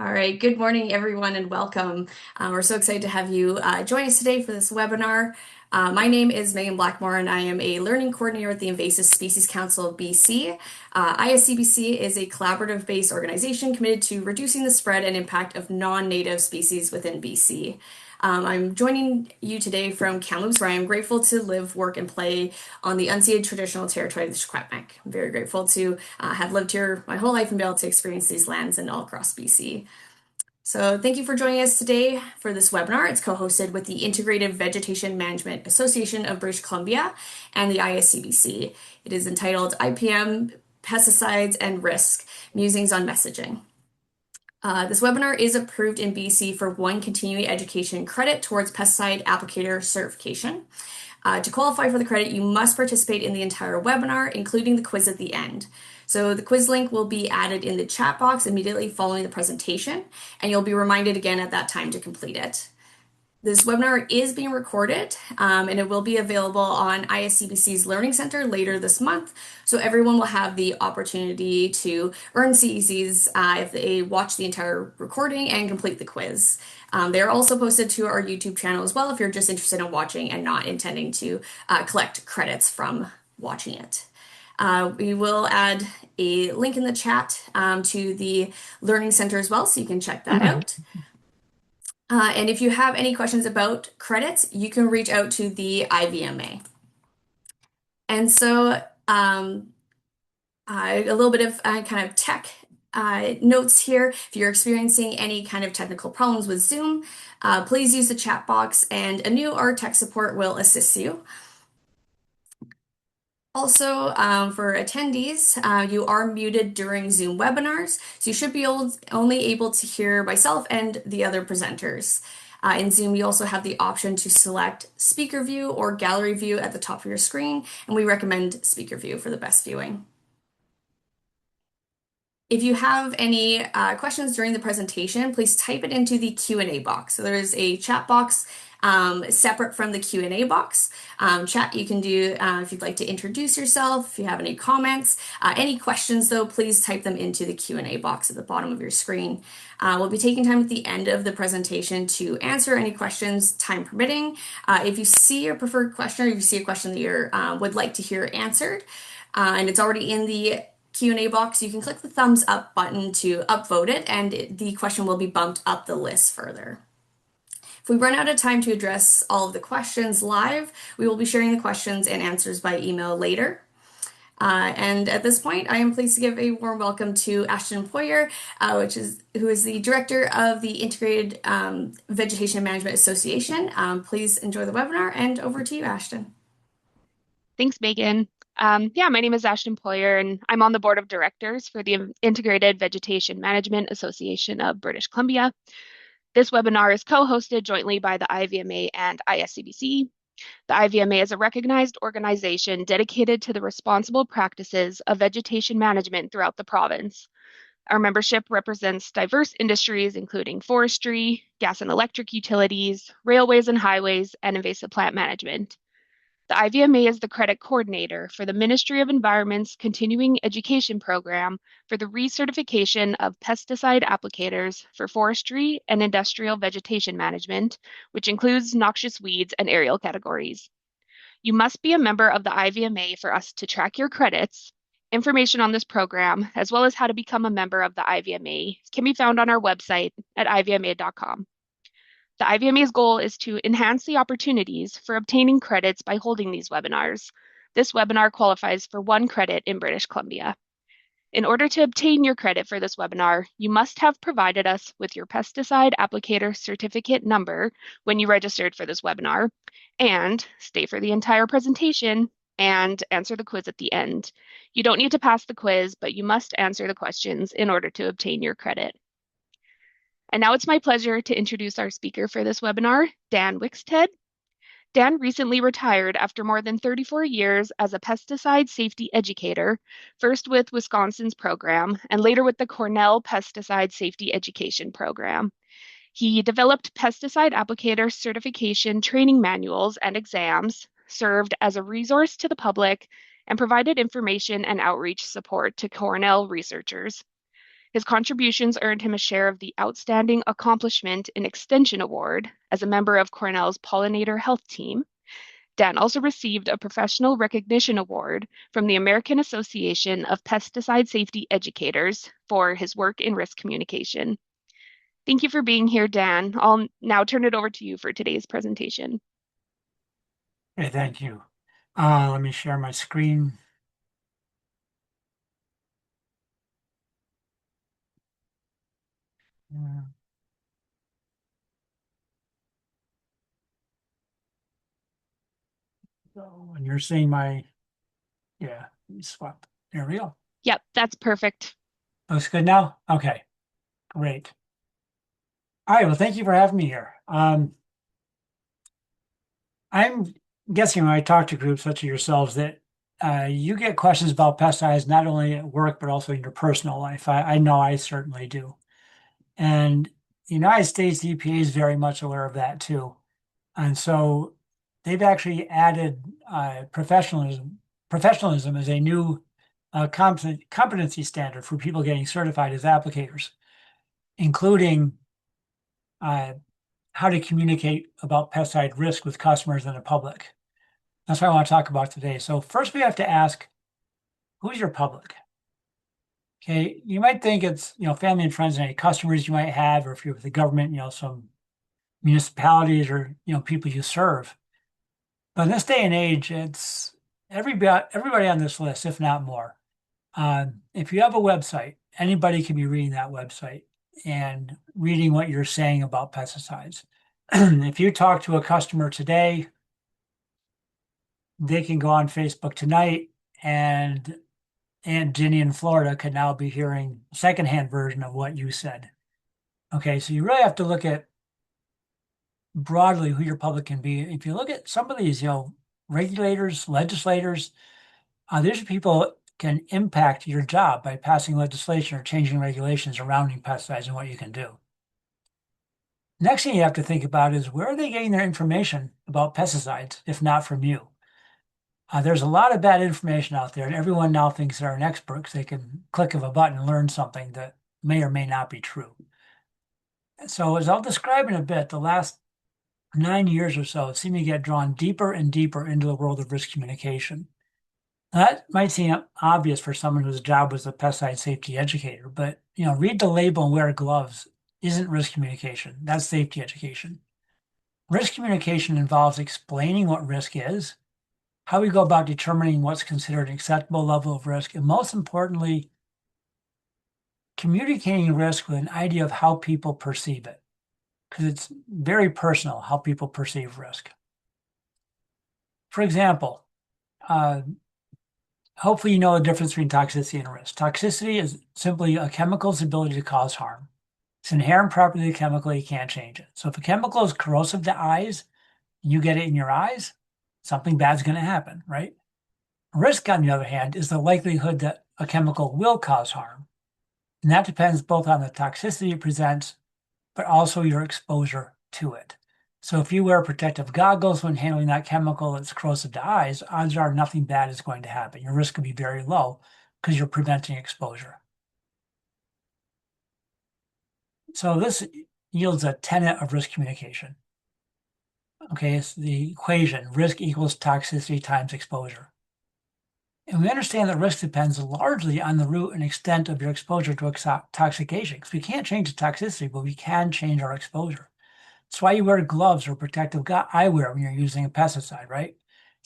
All right, good morning, everyone, and welcome. We're so excited to have you join us today for this webinar. My name is Megan Blackmore, and I am a learning coordinator at the Invasive Species Council of BC. ISCBC is a collaborative-based organization committed to reducing the spread and impact of non-native species within BC. I'm joining you today from Kamloops, where I am grateful to live, work, and play on the unceded traditional territory of the Secwepemc. I'm very grateful to have lived here my whole life and be able to experience these lands and all across BC. So thank you for joining us today for this webinar. It's co-hosted with the Integrated Vegetation Management Association of British Columbia and the ISCBC. It is entitled IPM, Pesticides and Risk, Musings on Messaging. This webinar is approved in BC for one continuing education credit towards pesticide applicator certification. To qualify for the credit, you must participate in the entire webinar, including the quiz at the end. So the quiz link will be added in the chat box immediately following the presentation, and you'll be reminded again at that time to complete it. This webinar is being recorded, and it will be available on ISCBC's Learning Center later this month, so everyone will have the opportunity to earn CECs if they watch the entire recording and complete the quiz. They're also posted to our YouTube channel as well if you're just interested in watching and not intending to collect credits from watching it. We will add a link in the chat to the Learning Center as well, so you can check that out. And if you have any questions about credits, you can reach out to the IVMA. And so a little bit of kind of tech notes here. If you're experiencing any kind of technical problems with Zoom, please use the chat box and Anu, our tech support, will assist you. Also, for attendees, you are muted during Zoom webinars, so you should be only able to hear myself and the other presenters. In Zoom, you also have the option to select speaker view or gallery view at the top of your screen, and we recommend speaker view for the best viewing. If you have any questions during the presentation, please type it into the Q&A box. So there is a chat box separate from the Q&A box. Chat you can do if you'd like to introduce yourself, if you have any comments. Any questions though, please type them into the Q&A box at the bottom of your screen. We'll be taking time at the end of the presentation to answer any questions, time permitting. If you see your preferred question or if you see a question that you would like to hear answered, and it's already in the Q&A box, you can click the thumbs up button to upvote it, and the question will be bumped up the list further. If we run out of time to address all of the questions live, we will be sharing the questions and answers by email later. And at this point, I am pleased to give a warm welcome to Ashton Poyer, who is the director of the Integrated Vegetation Management Association. Please enjoy the webinar, and over to you, Ashton. Thanks, Megan. My name is Ashton Poyer, and I'm on the board of directors for the Integrated Vegetation Management Association of British Columbia. This webinar is co-hosted jointly by the IVMA and ISCBC. The IVMA is a recognized organization dedicated to the responsible practices of vegetation management throughout the province. Our membership represents diverse industries, including forestry, gas and electric utilities, railways and highways, and invasive plant management. The IVMA is the credit coordinator for the Ministry of Environment's continuing education program for the recertification of pesticide applicators for forestry and industrial vegetation management, which includes noxious weeds and aerial categories. You must be a member of the IVMA for us to track your credits. Information on this program, as well as how to become a member of the IVMA, can be found on our website at ivma.com. The IVMA's goal is to enhance the opportunities for obtaining credits by holding these webinars. This webinar qualifies for one credit in British Columbia. In order to obtain your credit for this webinar, you must have provided us with your pesticide applicator certificate number when you registered for this webinar, and stay for the entire presentation and answer the quiz at the end. You don't need to pass the quiz, but you must answer the questions in order to obtain your credit. And now it's my pleasure to introduce our speaker for this webinar, Dan Wixted. Dan recently retired after more than 34 years as a pesticide safety educator, first with Wisconsin's program and later with the Cornell Pesticide Safety Education Program. He developed pesticide applicator certification training manuals and exams, served as a resource to the public, and provided information and outreach support to Cornell researchers. His contributions earned him a share of the Outstanding Accomplishment in Extension Award as a member of Cornell's Pollinator Health Team. Dan also received a Professional Recognition Award from the American Association of Pesticide Safety Educators for his work in risk communication. Thank you for being here, Dan. I'll now turn it over to you for today's presentation. Okay, thank you. Let me share my screen. Uh, So, and you're seeing yeah, let me swap. There we go. Yep, that's perfect. Looks good now? Okay, great. All right, well, thank you for having me here. I'm guessing when I talk to groups such as yourselves that you get questions about pesticides not only at work, but also in your personal life. I know I certainly do. And the United States, the EPA is very much aware of that too. And so they've actually added professionalism as a new competency standard for people getting certified as applicators, including uh, how to communicate about pesticide risk with customers and the public. That's what I want to talk about today. So first we have to ask, who's your public? Okay, you might think it's, family and friends and any customers you might have, or if you're with the government, some municipalities or, people you serve. But in this day and age, it's everybody on this list, if not more. If you have a website, anybody can be reading that website and reading what you're saying about pesticides. If you talk to a customer today, they can go on Facebook tonight, and Aunt Ginny in Florida could now be hearing a secondhand version of what you said. Okay, so you really have to look at broadly who your public can be. If you look at some of these, regulators, legislators, these are people can impact your job by passing legislation or changing regulations surrounding pesticides and what you can do. Next thing you have to think about is where are they getting their information about pesticides, if not from you? There's a lot of bad information out there, and everyone now thinks they're an expert because they can click of a button and learn something that may or may not be true. So as I'll describe in a bit, the last 9 years or so seem to get drawn deeper and deeper into the world of risk communication. Now, that might seem obvious for someone whose job was a pesticide safety educator, but read the label and wear gloves isn't risk communication. That's safety education. Risk communication involves explaining what risk is, how we go about determining what's considered an acceptable level of risk, and most importantly, communicating risk with an idea of how people perceive it, because it's very personal how people perceive risk. For example, hopefully you know the difference between toxicity and risk. Toxicity is simply a chemical's ability to cause harm. It's an inherent property of the chemical, you can't change it. So if a chemical is corrosive to eyes, and you get it in your eyes, something bad's going to happen, right? Risk, on the other hand, is the likelihood that a chemical will cause harm. And that depends both on the toxicity it presents, but also your exposure to it. So if you wear protective goggles when handling that chemical that's corrosive to eyes, odds are nothing bad is going to happen. Your risk could be very low because you're preventing exposure. So this yields a tenet of risk communication. Okay, it's the equation, risk equals toxicity times exposure. And we understand that risk depends largely on the route and extent of your exposure to a toxic agent. Because we can't change the toxicity, but we can change our exposure. That's why you wear gloves or protective eyewear when you're using a pesticide, right?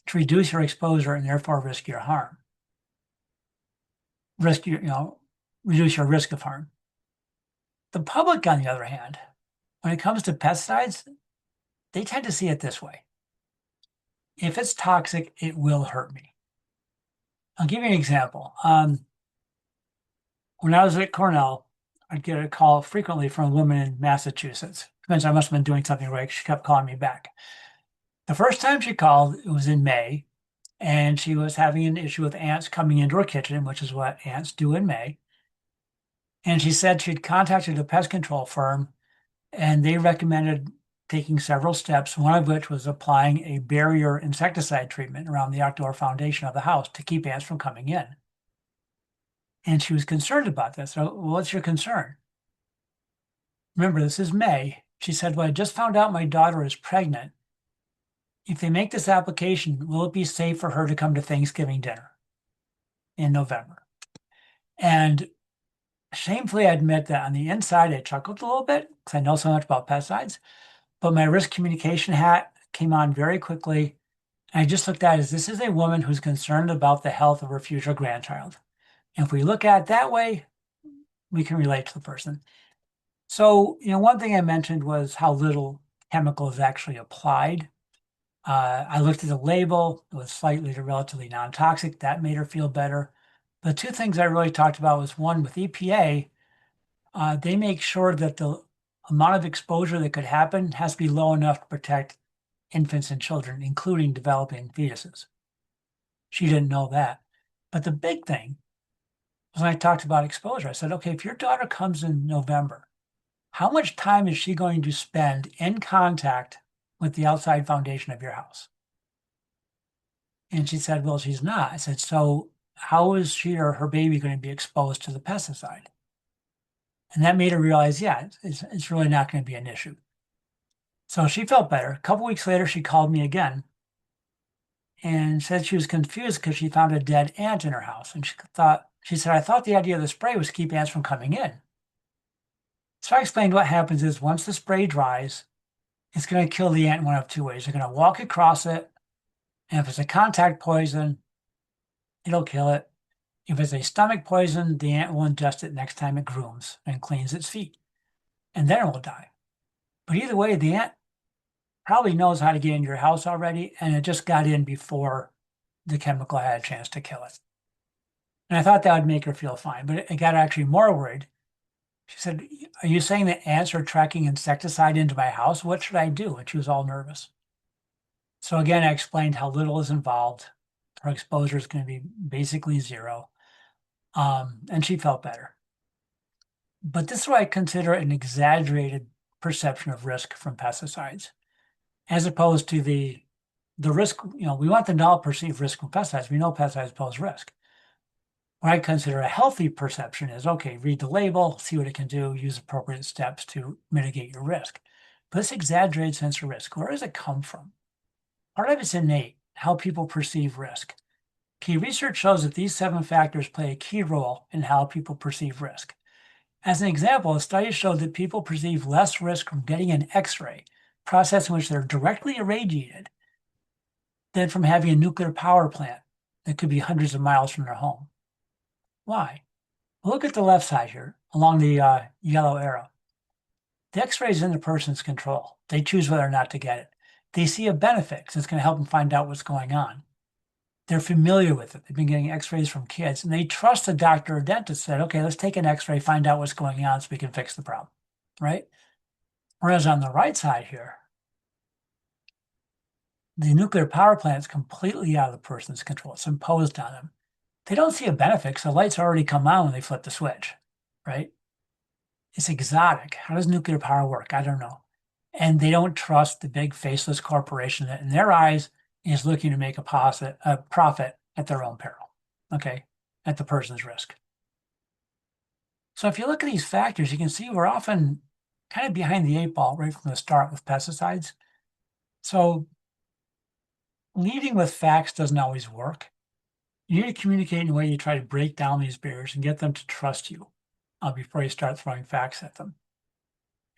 To reduce your exposure and therefore risk your harm. Reduce your risk of harm. The public, on the other hand, when it comes to pesticides, they tend to see it this way. If it's toxic, it will hurt me. I'll give you an example. When I was at Cornell, I'd get a call frequently from a woman in Massachusetts. Means I must have been doing something right. She kept calling me back. The first time she called, it was in May, and she was having an issue with ants coming into her kitchen, which is what ants do in May. And she said she'd contacted a pest control firm, and they recommended taking several steps, one of which was applying a barrier insecticide treatment around the outdoor foundation of the house to keep ants from coming in. And she was concerned about this. So, well, what's your concern? Remember, this is May. She said, well, I just found out my daughter is pregnant. If they make this application, will it be safe for her to come to Thanksgiving dinner in November? And shamefully, I admit that on the inside, I chuckled a little bit because I know so much about pesticides, but my risk communication hat came on very quickly. And I just looked at it as this is a woman who's concerned about the health of her future grandchild. And if we look at it that way, we can relate to the person. So, one thing I mentioned was how little chemical is actually applied. I looked at the label. It was slightly to relatively non-toxic. That made her feel better. The two things I really talked about was one with EPA, they make sure that the amount of exposure that could happen has to be low enough to protect infants and children, including developing fetuses. She didn't know that. But the big thing was when I talked about exposure, I said, okay, if your daughter comes in November, how much time is she going to spend in contact with the outside foundation of your house? And she said, well, she's not. I said, so how is she or her baby going to be exposed to the pesticide? And that made her realize, yeah, it's really not going to be an issue. So she felt better. A couple weeks later, she called me again and said she was confused because she found a dead ant in her house. And she said, I thought the idea of the spray was to keep ants from coming in. So I explained what happens is once the spray dries, it's going to kill the ant in one of two ways. They're going to walk across it, and if it's a contact poison, it'll kill it. If it's a stomach poison, the ant will ingest it next time it grooms and cleans its feet, and then it will die. But either way, the ant probably knows how to get into your house already, and it just got in before the chemical had a chance to kill it. And I thought that would make her feel fine, but it got actually more worried. She said, are you saying that ants are tracking insecticide into my house? What should I do? And she was all nervous. So again, I explained how little is involved. Her exposure is going to be basically zero. And she felt better. But this is what I consider an exaggerated perception of risk from pesticides, as opposed to the risk, we want them to all perceive risk from pesticides. We know pesticides pose risk. What I consider a healthy perception is, okay, read the label, see what it can do, use appropriate steps to mitigate your risk. But this exaggerated sense of risk, where does it come from? Part of it's innate, how people perceive risk. Key research shows that these 7 factors play a key role in how people perceive risk. As an example, a study showed that people perceive less risk from getting an X-ray, process in which they're directly irradiated, than from having a nuclear power plant that could be hundreds of miles from their home. Why? Well, look at the left side here, along the yellow arrow. The X-ray is in the person's control. They choose whether or not to get it. They see a benefit because it's going to help them find out what's going on. They're familiar with it. They've been getting X-rays from kids, and they trust a doctor or dentist that, okay, let's take an X-ray, find out what's going on so we can fix the problem, right? Whereas on the right side here, the nuclear power plant is completely out of the person's control. It's imposed on them. They don't see a benefit because the lights already come on when they flip the switch, right? It's exotic. How does nuclear power work? I don't know. And they don't trust the big faceless corporation that in their eyes is looking to make a profit at their own peril, okay, at the person's risk. So if you look at these factors, you can see we're often kind of behind the 8 ball right from the start with pesticides. So leading with facts doesn't always work. You need to communicate in a way you try to break down these barriers and get them to trust you before you start throwing facts at them.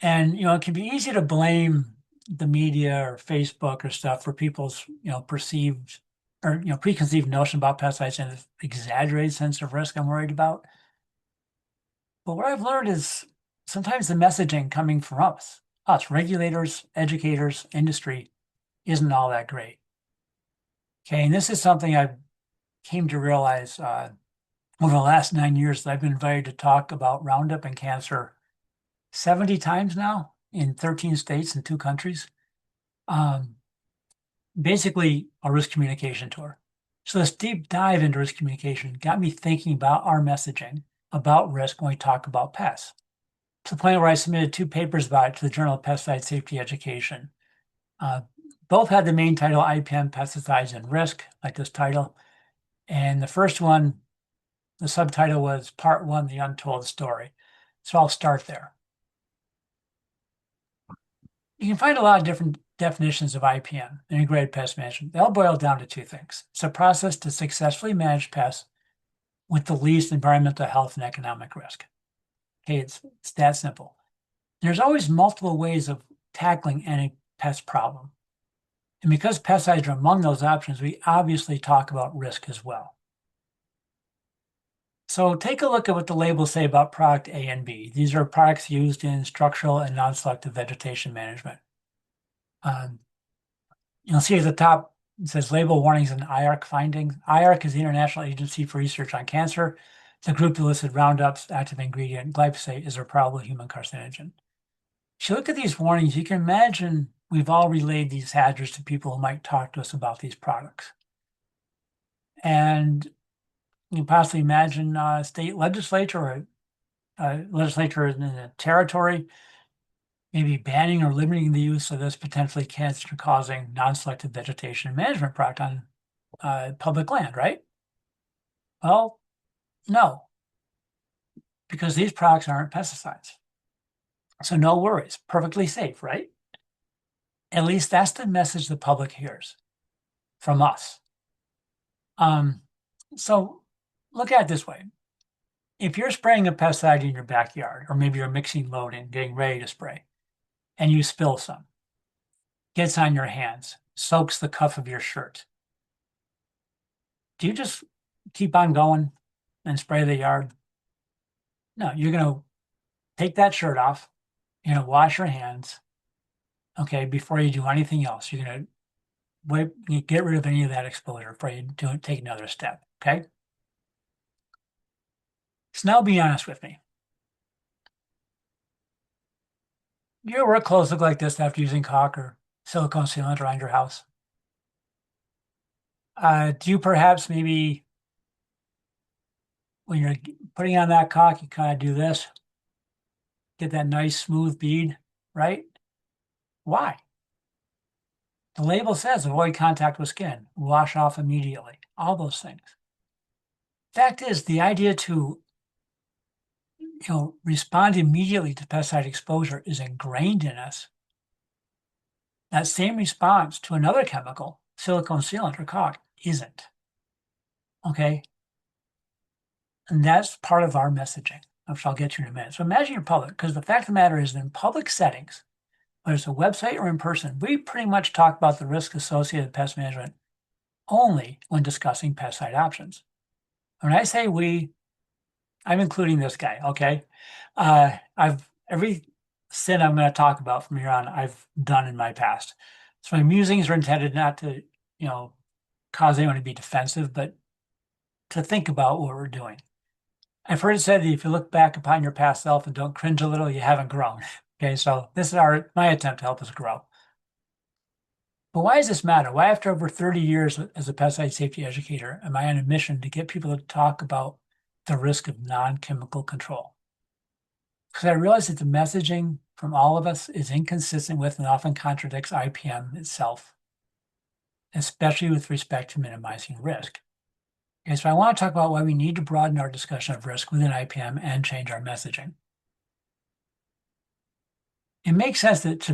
And, it can be easy to blame the media or Facebook or stuff for people's, perceived or, preconceived notion about pesticides and this exaggerated sense of risk I'm worried about. But what I've learned is sometimes the messaging coming from us, regulators, educators, industry, isn't all that great. Okay, and this is something I've came to realize over the last 9 years that I've been invited to talk about Roundup and cancer 70 times now in 13 states and 2 countries. Basically a risk communication tour. So this deep dive into risk communication got me thinking about our messaging about risk when we talk about pests. To the point where I submitted 2 papers about it to the Journal of Pesticide Safety Education. Both had the main title, IPM, Pesticides and Risk, like this title. And the first one The subtitle was Part 1, The Untold Story. So I'll start there. You can find a lot of different definitions of IPM, integrated pest management. They all boil down to two things. It's a process to successfully manage pests with the least environmental, health, and economic risk. Okay, it's that simple. There's always multiple ways of tackling any pest problem. And because pesticides are among those options, we obviously talk about risk as well. So take a look at what the labels say about product A and B. These are products used in structural and non-selective vegetation management. You'll see at the top, it says label warnings and IARC findings. IARC is the International Agency for Research on Cancer. The group that listed Roundup's active ingredient, glyphosate, is a probable human carcinogen. If you look at these warnings, you can imagine we've all relayed these hazards to people who might talk to us about these products. And you can possibly imagine a state legislature or a legislature in a territory maybe banning or limiting the use of this potentially cancer-causing non-selective vegetation management product on public land, right? Well, no, because these products aren't pesticides. So no worries, perfectly safe, right? At least that's the message the public hears from us. So look at it this way. If you're spraying a pesticide in your backyard, or maybe you're mixing load in, getting ready to spray, and you spill some, gets on your hands, soaks the cuff of your shirt, do you just keep on going and spray the yard? No, you're going to take that shirt off. You're going to wash your hands, okay, before you do anything else. You're going to get rid of any of that exposure before you take another step, okay? So now be honest with me. Do your work clothes look like this after using caulk or silicone sealant around your house? Do you perhaps maybe, when you're putting on that caulk, you kind of do this, get that nice smooth bead, right? Why? The label says avoid contact with skin, wash off immediately, all those things. Fact is, the idea to respond immediately to pesticide exposure is ingrained in us. That same response to another chemical, silicone sealant or caulk, isn't. Okay? And that's part of our messaging, which I'll get to in a minute. So imagine you're public, because the fact of the matter is that in public settings, whether it's a website or in person, we pretty much talk about the risk associated with pest management only when discussing pesticide options. When I say we, I'm including this guy, okay? Every sin I'm going to talk about from here on, I've done in my past. So my musings are intended not to, cause anyone to be defensive, but to think about what we're doing. I've heard it said that if you look back upon your past self and don't cringe a little, you haven't grown. Okay, so this is my attempt to help us grow. But why does this matter? Why, after over 30 years as a pesticide safety educator, am I on a mission to get people to talk about the risk of non-chemical control? Because I realize that the messaging from all of us is inconsistent with and often contradicts IPM itself, especially with respect to minimizing risk. Okay, so I want to talk about why we need to broaden our discussion of risk within IPM and change our messaging. It makes sense that to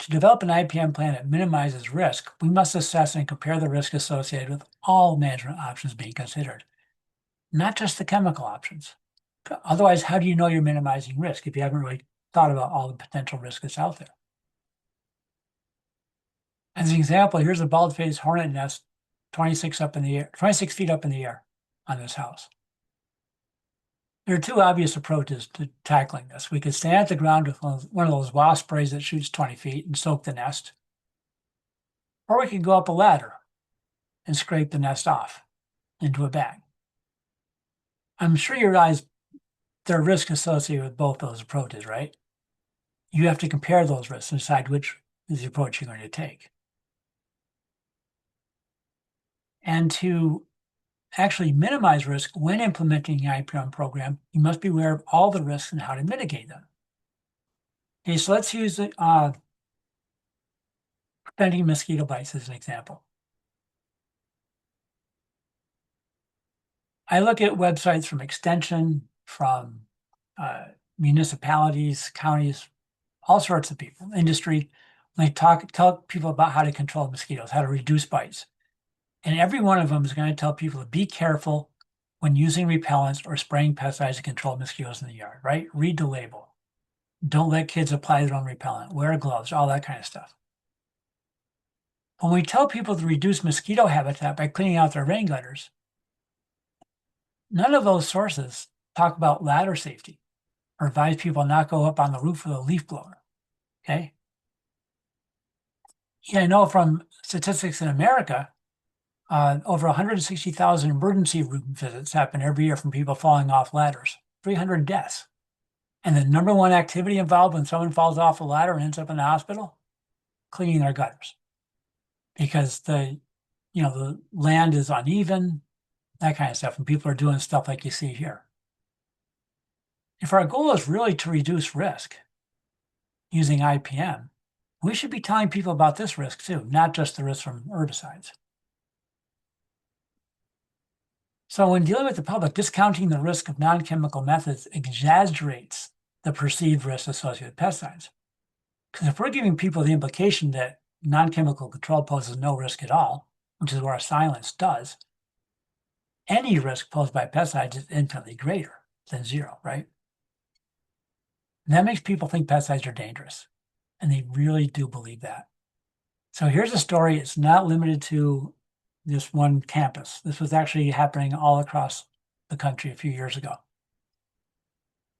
develop an IPM plan that minimizes risk, we must assess and compare the risk associated with all management options being considered, not just the chemical options. Otherwise, how do you know you're minimizing risk if you haven't really thought about all the potential risk that's out there? As an example, here's a bald-faced hornet nest 26 feet up in the air on this house. There are two obvious approaches to tackling this. We could stand at the ground with one of those wasp sprays that shoots 20 feet and soak the nest. Or we could go up a ladder and scrape the nest off into a bag. I'm sure you realize there are risks associated with both those approaches, right? You have to compare those risks and decide which is the approach you're going to take. And to actually minimize risk when implementing the IPM program, you must be aware of all the risks and how to mitigate them. Okay, so let's use preventing mosquito bites as an example. I look at websites from Extension, from municipalities, counties, all sorts of people, industry. They tell people about how to control mosquitoes, how to reduce bites. And every one of them is going to tell people to be careful when using repellents or spraying pesticides to control mosquitoes in the yard, right? Read the label. Don't let kids apply their own repellent. Wear gloves, all that kind of stuff. When we tell people to reduce mosquito habitat by cleaning out their rain gutters, none of those sources talk about ladder safety or advise people not go up on the roof with a leaf blower, okay? Yeah, I know from statistics in America, over 160,000 emergency room visits happen every year from people falling off ladders, 300 deaths. And the number one activity involved when someone falls off a ladder and ends up in the hospital, cleaning their gutters. Because the land is uneven, that kind of stuff, and people are doing stuff like you see here. If our goal is really to reduce risk using IPM, we should be telling people about this risk too, not just the risk from herbicides. So when dealing with the public, discounting the risk of non-chemical methods exaggerates the perceived risk associated with pesticides. Because if we're giving people the implication that non-chemical control poses no risk at all, which is what our silence does, any risk posed by pesticides is infinitely greater than zero, right? And that makes people think pesticides are dangerous. And they really do believe that. So here's a story. It's not limited to this one campus. This was actually happening all across the country a few years ago.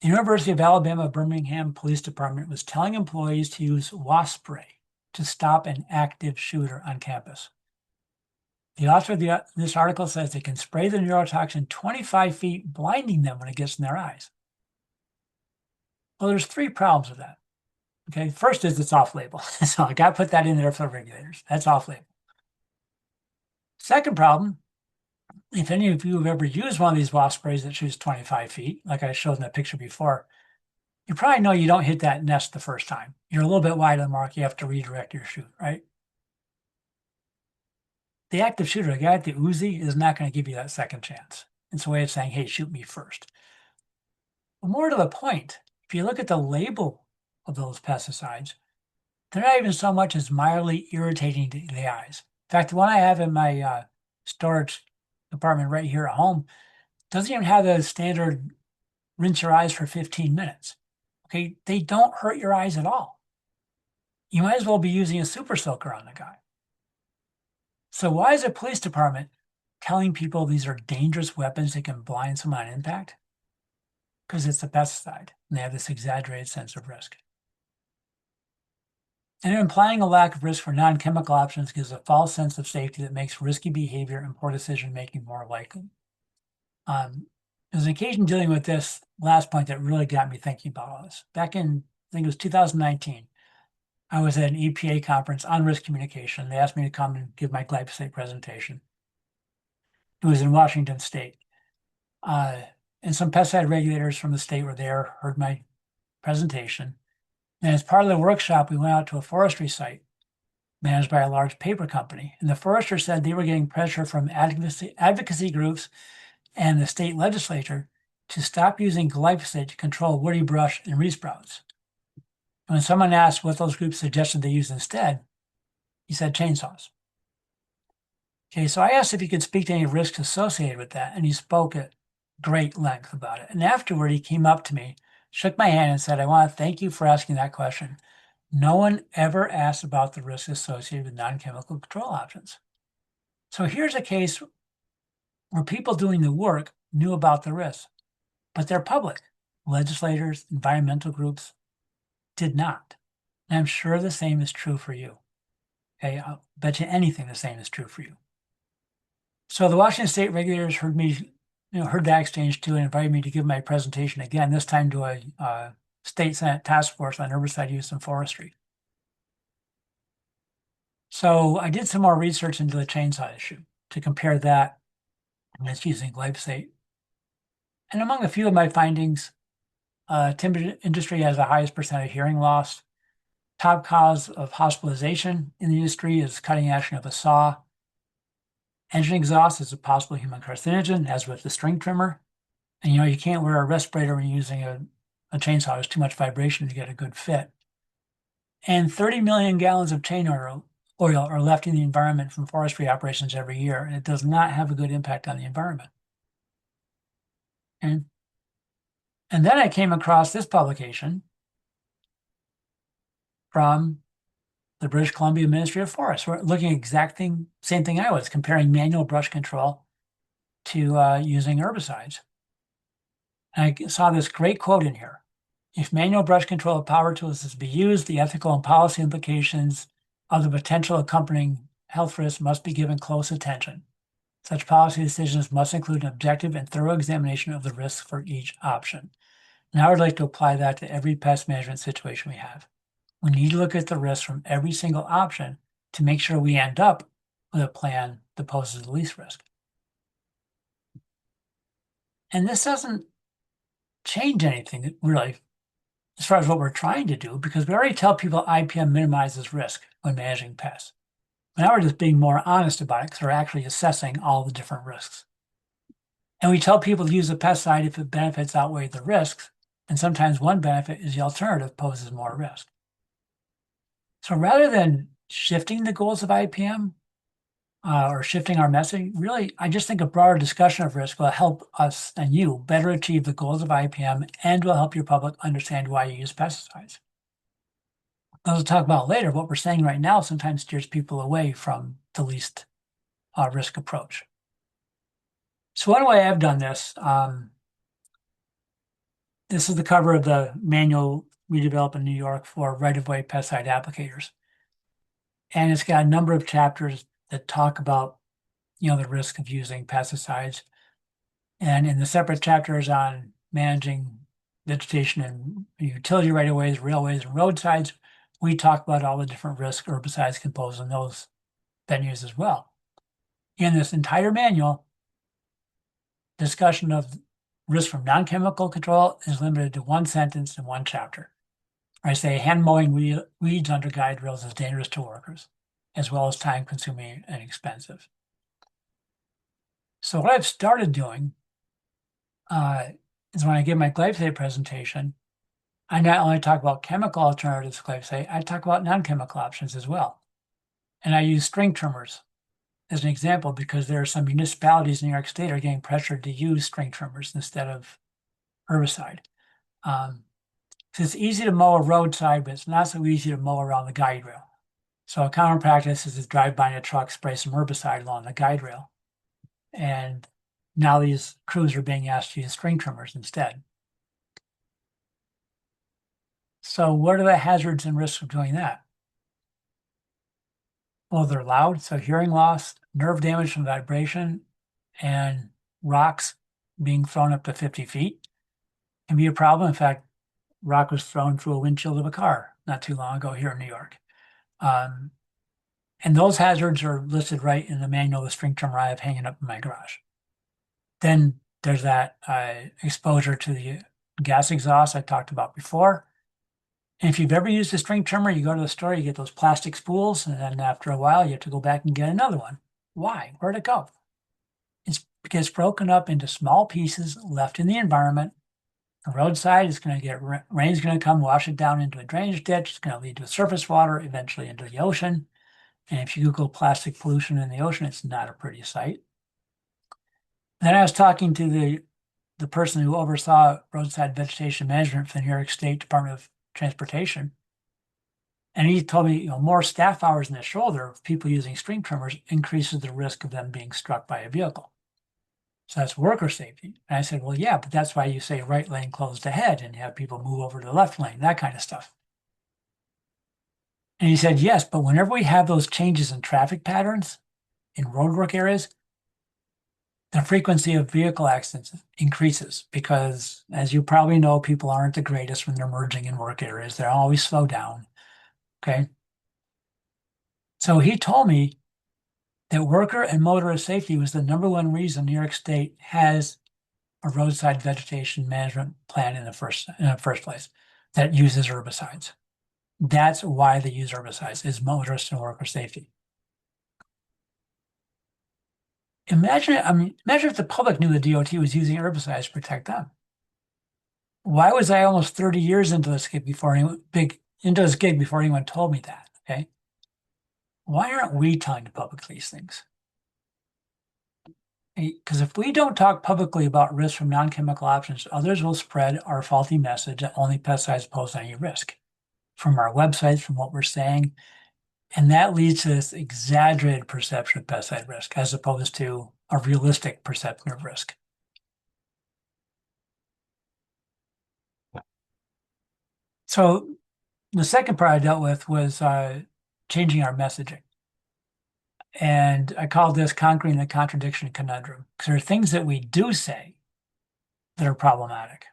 The University of Alabama Birmingham Police Department was telling employees to use wasp spray to stop an active shooter on campus. The author of this article says they can spray the neurotoxin 25 feet, blinding them when it gets in their eyes. Well, there's three problems with that. Okay, first is it's off-label. So I got to put that in there for the regulators. That's off-label. Second problem, if any of you have ever used one of these wasp sprays that shoots 25 feet, like I showed in that picture before, you probably know you don't hit that nest the first time. You're a little bit wide of the mark. You have to redirect your shoot, right? The active shooter, the guy at the Uzi, is not going to give you that second chance. It's a way of saying, hey, shoot me first. But more to the point, if you look at the label of those pesticides, they're not even so much as mildly irritating to the eyes. In fact, the one I have in my storage department right here at home doesn't even have the standard rinse your eyes for 15 minutes. Okay, they don't hurt your eyes at all. You might as well be using a super soaker on the guy. So why is a police department telling people these are dangerous weapons that can blind someone on impact? Because it's a pesticide, and they have this exaggerated sense of risk. And implying a lack of risk for non-chemical options gives a false sense of safety that makes risky behavior and poor decision-making more likely. There's an occasion dealing with this last point that really got me thinking about all this. Back in, I think it was 2019, I was at an EPA conference on risk communication. They asked me to come and give my glyphosate presentation. It was in Washington State. And some pesticide regulators from the state were there, heard my presentation. And as part of the workshop, we went out to a forestry site managed by a large paper company. And the forester said they were getting pressure from advocacy groups and the state legislature to stop using glyphosate to control woody brush and reed sprouts. And when someone asked what those groups suggested they use instead, he said chainsaws. Okay, so I asked if he could speak to any risks associated with that, and he spoke at great length about it. And afterward, he came up to me, shook my hand, and said, I want to thank you for asking that question. No one ever asked about the risks associated with non-chemical control options. So here's a case where people doing the work knew about the risks, but they're public. Legislators, environmental groups did not. And I'm sure the same is true for you. Okay, I'll bet you anything the same is true for you. So the Washington State regulators heard that exchange too, and invited me to give my presentation again, this time to a state Senate task force on herbicide use in forestry. So I did some more research into the chainsaw issue to compare that against using glyphosate. And among a few of my findings, timber industry has the highest percent of hearing loss. Top cause of hospitalization in the industry is cutting action of a saw. Engine exhaust is a possible human carcinogen, as with the string trimmer. And you can't wear a respirator when you're using a chainsaw. There's too much vibration to get a good fit. And 30 million gallons of chain oil are left in the environment from forestry operations every year, and it does not have a good impact on the environment. And then I came across this publication from the British Columbia Ministry of Forests. We're looking at same thing I was, comparing manual brush control to using herbicides. And I saw this great quote in here. If manual brush control of power tools is to be used, the ethical and policy implications of the potential accompanying health risks must be given close attention. Such policy decisions must include an objective and thorough examination of the risks for each option. Now I'd like to apply that to every pest management situation we have. We need to look at the risks from every single option to make sure we end up with a plan that poses the least risk. And this doesn't change anything really as far as what we're trying to do, because we already tell people IPM minimizes risk when managing pests. Now we're just being more honest about it because we're actually assessing all the different risks. And we tell people to use a pesticide if the benefits outweigh the risks, and sometimes one benefit is the alternative poses more risk. So rather than shifting the goals of IPM or shifting our messaging, really, I just think a broader discussion of risk will help us and you better achieve the goals of IPM and will help your public understand why you use pesticides. As we'll talk about later, what we're saying right now sometimes steers people away from the least risk approach. So one way I've done this, this is the cover of the manual we developed in New York for right-of-way pesticide applicators. And it's got a number of chapters that talk about, the risk of using pesticides. And in the separate chapters on managing vegetation and utility right-of-ways, railways, and roadsides, we talk about all the different risks herbicides can pose in those venues as well. In this entire manual, discussion of risk from non-chemical control is limited to one sentence in one chapter. I say hand mowing weeds under guide rails is dangerous to workers, as well as time-consuming and expensive. So what I've started doing is when I give my glyphosate presentation, I not only talk about chemical alternatives to glyphosate, I talk about non-chemical options as well. And I use string trimmers as an example because there are some municipalities in New York State are getting pressured to use string trimmers instead of herbicide. So it's easy to mow a roadside, but it's not so easy to mow around the guide rail. So a common practice is to drive by in a truck, spray some herbicide along the guide rail. And now these crews are being asked to use string trimmers instead. So what are the hazards and risks of doing that? Well, they're loud, so hearing loss, nerve damage from vibration, and rocks being thrown up to 50 feet can be a problem. In fact, rock was thrown through a windshield of a car not too long ago here in New York. And those hazards are listed right in the manual of the string trimmer I have hanging up in my garage. Then there's that exposure to the gas exhaust I talked about before. And if you've ever used a string trimmer, you go to the store, you get those plastic spools, and then after a while, you have to go back and get another one. Why? Where'd it go? It's because it's broken up into small pieces left in the environment. The roadside is going to get, rain's going to come, wash it down into a drainage ditch. It's going to lead to surface water, eventually into the ocean. And if you Google plastic pollution in the ocean, it's not a pretty sight. Then I was talking to the person who oversaw roadside vegetation management for the New York State Department of Transportation. And he told me, more staff hours in the shoulder of people using string trimmers increases the risk of them being struck by a vehicle. So that's worker safety. And I said, well, yeah, but that's why you say right lane closed ahead and you have people move over to the left lane, that kind of stuff. And he said, yes, but whenever we have those changes in traffic patterns in roadwork areas, the frequency of vehicle accidents increases because, as you probably know, people aren't the greatest when they're merging in work areas. They always slow down, okay? So he told me that worker and motorist safety was the #1 reason New York State has a roadside vegetation management plan in the first place that uses herbicides. That's why they use herbicides, is motorist and worker safety. imagine if the public knew the DOT was using herbicides to protect them. Why was I almost 30 years into this gig before anyone told me that? Okay. Why aren't we telling the public these things? Because if we don't talk publicly about risk from non-chemical options, others will spread our faulty message that only pesticides pose any risk from our websites, from what we're saying. And that leads to this exaggerated perception of pesticide risk as opposed to a realistic perception of risk. So the second part I dealt with was changing our messaging. And I called this conquering the contradiction conundrum, because there are things that we do say that are problematic.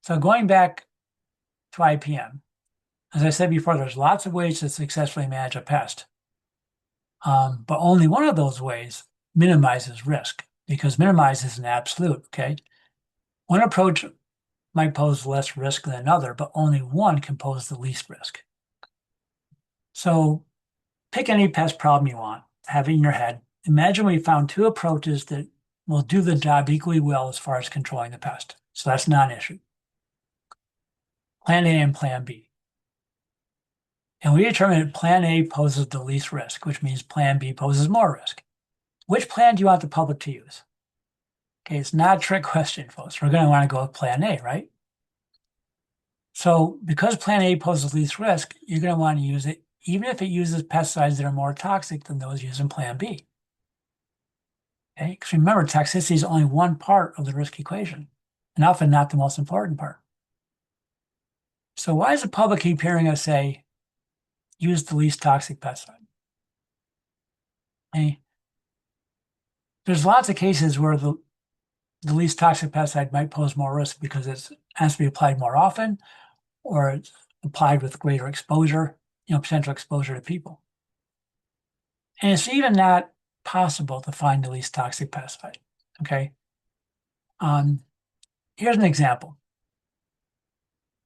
So going back to IPM, as I said before, there's lots of ways to successfully manage a pest. But only one of those ways minimizes risk, because minimize is an absolute, okay? One approach might pose less risk than another, but only one can pose the least risk. So pick any pest problem you want, have it in your head. Imagine we found two approaches that will do the job equally well as far as controlling the pest. So that's not an issue. Plan A and Plan B. And we determined that Plan A poses the least risk, which means Plan B poses more risk. Which plan do you want the public to use? Okay, it's not a trick question, folks. We're going to want to go with Plan A, right? So because Plan A poses least risk, you're going to want to use it even if it uses pesticides that are more toxic than those used in Plan B. Okay, because remember, toxicity is only one part of the risk equation, and often not the most important part. So why does the public keep hearing us say, use the least toxic pesticide? Okay. There's lots of cases where the least toxic pesticide might pose more risk because it has to be applied more often, or it's applied with greater exposure, potential exposure to people. And it's even not possible to find the least toxic pesticide, okay? Here's an example.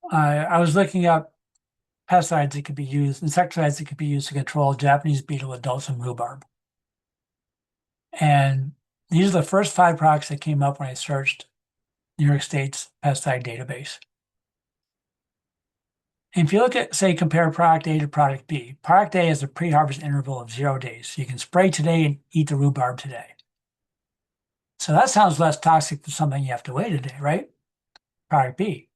I was looking up pesticides that could be used, insecticides that could be used to control Japanese beetle adults in rhubarb. And these are the first 5 products that came up when I searched New York State's pesticide database. And if you look at, say, compare product A to product B, product A has a pre-harvest interval of 0 days. So you can spray today and eat the rhubarb today. So that sounds less toxic than something you have to wait a day, right? Product B.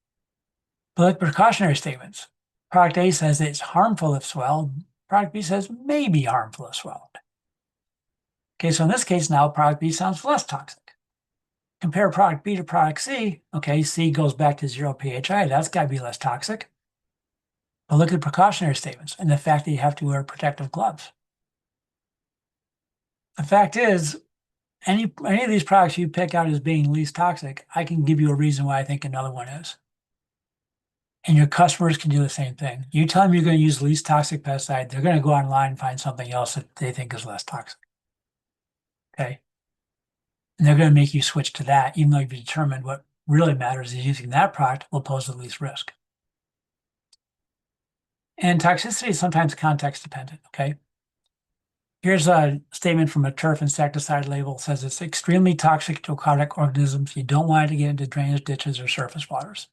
But look at precautionary statements. Product A says it's harmful if swelled. Product B says may be harmful if swelled. Okay, so in this case now, product B sounds less toxic. Compare product B to product C. Okay, C goes back to 0 PHI. That's got to be less toxic. But look at the precautionary statements and the fact that you have to wear protective gloves. The fact is, any of these products you pick out as being least toxic, I can give you a reason why I think another one is. And your customers can do the same thing. You tell them you're going to use the least toxic pesticide, they're going to go online and find something else that they think is less toxic. Okay? And they're going to make you switch to that, even though you've determined what really matters is using that product will pose the least risk. And toxicity is sometimes context dependent, okay? Here's a statement from a turf insecticide label. It says it's extremely toxic to aquatic organisms. You don't want it to get into drainage ditches or surface waters.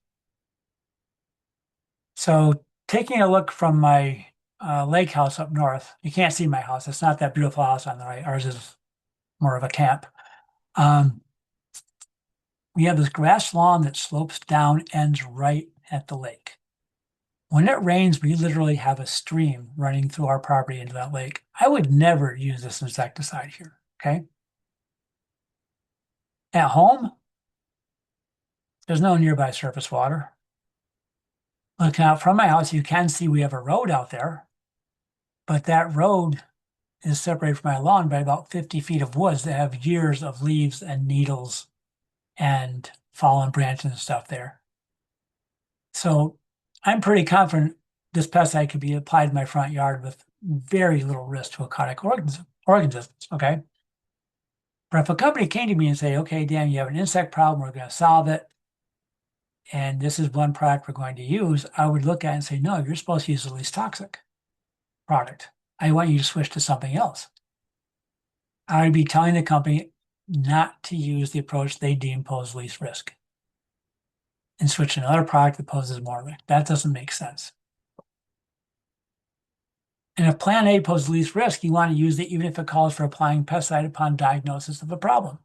So taking a look from my lake house up north, you can't see my house. It's not that beautiful house on the right. Ours is more of a camp. We have this grass lawn that slopes down, ends right at the lake. When it rains, we literally have a stream running through our property into that lake. I would never use this insecticide here, okay? At home, there's no nearby surface water. Looking out from my house, you can see we have a road out there, but that road is separated from my lawn by about 50 feet of woods that have years of leaves and needles and fallen branches and stuff there. So I'm pretty confident this pesticide could be applied in my front yard with very little risk to aquatic organisms, okay? But if a company came to me and say, okay, Dan, you have an insect problem, we're going to solve it, and this is one product we're going to use, I would look at it and say, no, you're supposed to use the least toxic product. I want you to switch to something else. I would be telling the company not to use the approach they deem pose least risk and switch to another product that poses more risk. That doesn't make sense. And if plan A poses least risk, you want to use it even if it calls for applying pesticide upon diagnosis of a problem.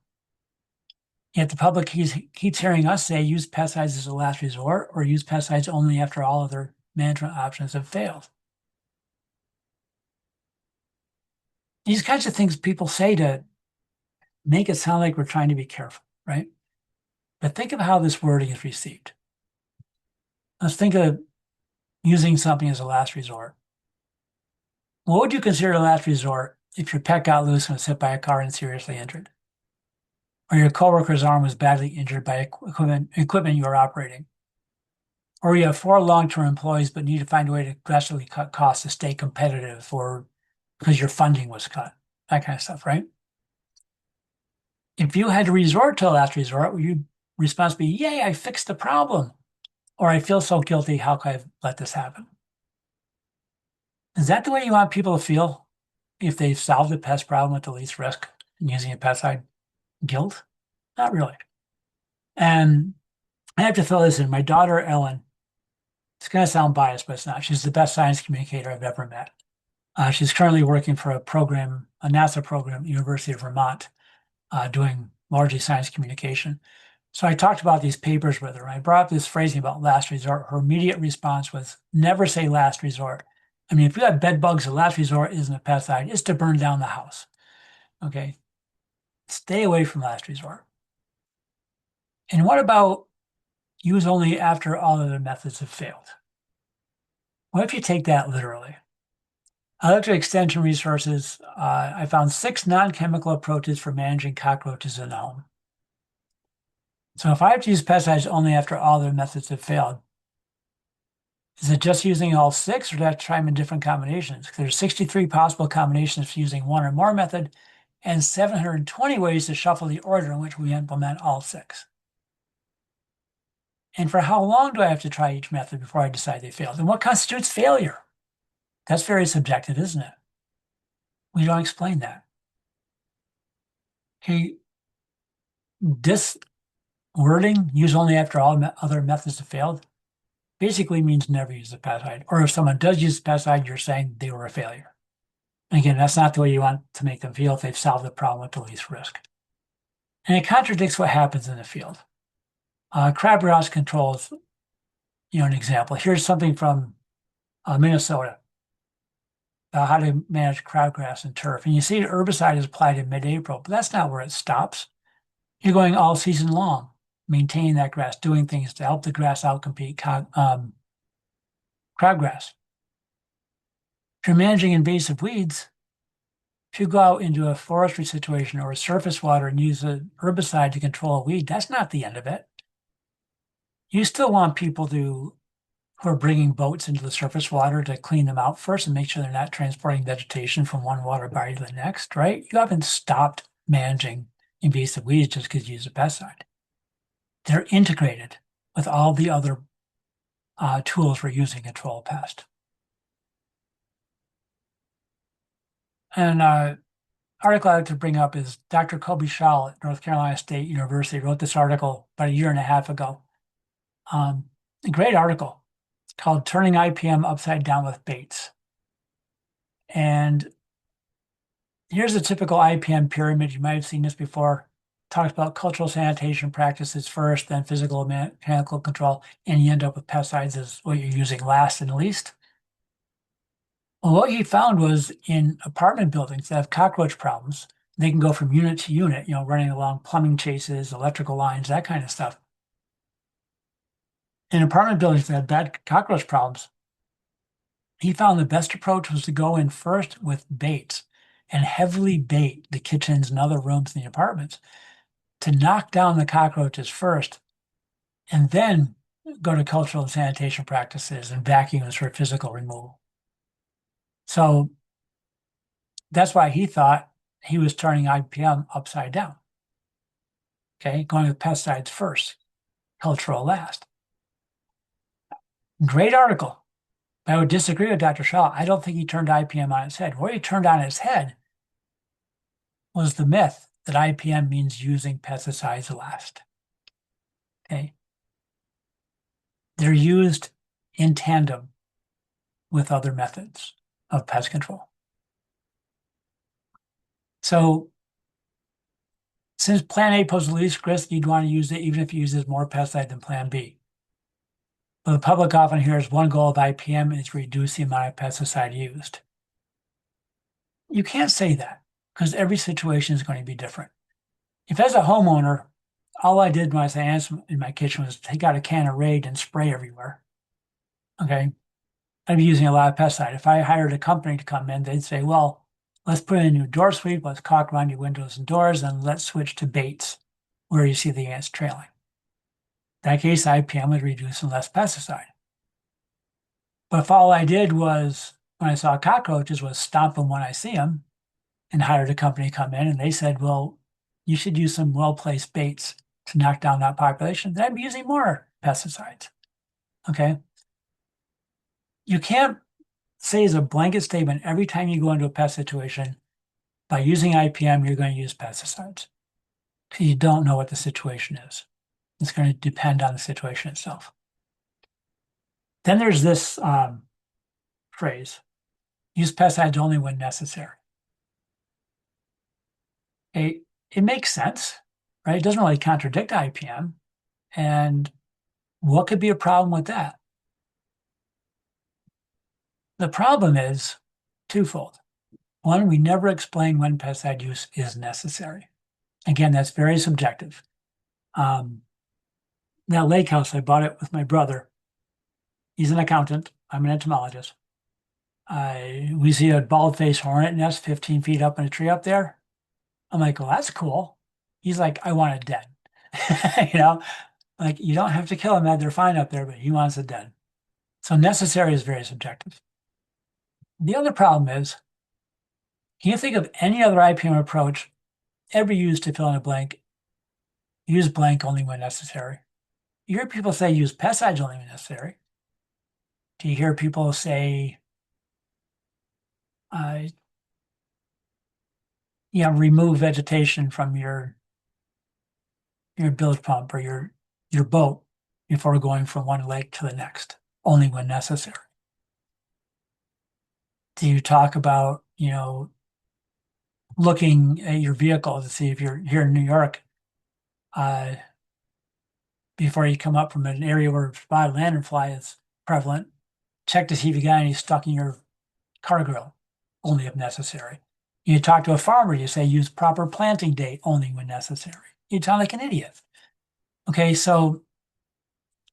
Yet the public keeps hearing us say use pesticides as a last resort or use pesticides only after all other management options have failed. These kinds of things people say to make it sound like we're trying to be careful, right? But think of how this wording is received. Let's think of using something as a last resort. What would you consider a last resort if your pet got loose and was hit by a car and seriously injured? Or your coworker's arm was badly injured by equipment you were operating? Or you have 4 long-term employees but need to find a way to aggressively cut costs to stay competitive or because your funding was cut, that kind of stuff, right? If you had to resort to a last resort, your response would be, yay, I fixed the problem. Or I feel so guilty, how could I let this happen? Is that the way you want people to feel if they've solved the pest problem at the least risk using a pesticide? Guilt? Not really. And I have to throw this in. My daughter, Ellen, it's going to sound biased, but it's not. She's the best science communicator I've ever met. She's currently working for a program, a NASA program at the University of Vermont, doing largely science communication. So I talked about these papers with her. I brought up this phrasing about last resort. Her immediate response was, never say last resort. I mean, if you have bed bugs, the last resort isn't a pesticide, it's to burn down the house. Okay. Stay away from last resort. And what about use only after all other methods have failed? What if you take that literally? I looked at extension resources. I found 6 non-chemical approaches for managing cockroaches in the home. So if I have to use pesticides only after all other methods have failed, is it just using all 6 or do I have to try them in different combinations? Because there's 63 possible combinations for using one or more method and 720 ways to shuffle the order in which we implement all 6. And for how long do I have to try each method before I decide they failed? And what constitutes failure? That's very subjective, isn't it? We don't explain that. Okay, this wording, use only after all other methods have failed, basically means never use the pesticide. Or if someone does use the pesticide, you're saying they were a failure. And again, that's not the way you want to make them feel if they've solved the problem at the least risk. And it contradicts what happens in the field. Crabgrass control is, an example. Here's something from Minnesota, how to manage crabgrass and turf. And you see herbicide is applied in mid-April, but that's not where it stops. You're going all season long, maintaining that grass, doing things to help the grass outcompete crabgrass. If you're managing invasive weeds, if you go out into a forestry situation or a surface water and use an herbicide to control a weed, that's not the end of it. You still want people who are bringing boats into the surface water to clean them out first and make sure they're not transporting vegetation from one water body to the next, right? You haven't stopped managing invasive weeds just because you use a pesticide. They're integrated with all the other tools we're using to control pest. And article I like to bring up is Dr. Kobe Schall at North Carolina State University wrote this article about a year and a half ago. A great article. It's called Turning IPM Upside Down with Baits. And here's a typical IPM pyramid. You might have seen this before. Talks about cultural sanitation practices first, then physical and mechanical control, and you end up with pesticides as what you're using last and least. Well, what he found was in apartment buildings that have cockroach problems, they can go from unit to unit, running along plumbing chases, electrical lines, that kind of stuff. In apartment buildings that have bad cockroach problems, he found the best approach was to go in first with baits and heavily bait the kitchens and other rooms in the apartments to knock down the cockroaches first, and then go to cultural and sanitation practices and vacuums for physical removal. So that's why he thought he was turning IPM upside down. Okay, going with pesticides first, cultural last. Great article. But I would disagree with Dr. Shaw. I don't think he turned IPM on its head. What he turned on its head was the myth that IPM means using pesticides last. Okay. They're used in tandem with other methods of pest control. So since plan A poses the least risk, you'd want to use it even if it uses more pesticide than plan B. But the public often hears one goal of IPM is to reduce the amount of pesticide used. You can't say that because every situation is going to be different. If as a homeowner, all I did when I was ants in my kitchen was take out a can of Raid and spray everywhere, okay, I'd be using a lot of pesticide. If I hired a company to come in, they'd say, well, let's put in a new door sweep, let's caulk around your windows and doors, and let's switch to baits where you see the ants trailing. In that case, IPM would reduce less pesticide. But if all I did was, when I saw cockroaches, was stomp them when I see them, and hired a company to come in, and they said, well, you should use some well-placed baits to knock down that population, then I'd be using more pesticides, okay? You can't say as a blanket statement, every time you go into a pest situation, by using IPM, you're going to use pesticides. Because you don't know what the situation is. It's going to depend on the situation itself. Then there's this phrase, use pesticides only when necessary. It makes sense, right? It doesn't really contradict IPM. And what could be a problem with that? The problem is twofold. One, we never explain when pesticide use is necessary. Again, that's very subjective. That lake house, I bought it with my brother. He's an accountant. I'm an entomologist. We see a bald-faced hornet nest 15 feet up in a tree up there. I'm like, well, that's cool. He's like, I want it dead. You know, like you don't have to kill them, they're fine up there, but he wants it dead. So necessary is very subjective. The other problem is, can you think of any other IPM approach ever used to fill in a blank? Use blank only when necessary. You hear people say use pesticides only when necessary. Do you hear people say, remove vegetation from your bilge pump or your boat before going from one lake to the next, only when necessary? Do you talk about, looking at your vehicle to see if you're here in New York, before you come up from an area where spotted lanternfly is prevalent, check to see if you got any stuck in your car grill, only if necessary. You talk to a farmer, you say use proper planting date only when necessary. You sound like an idiot. Okay, so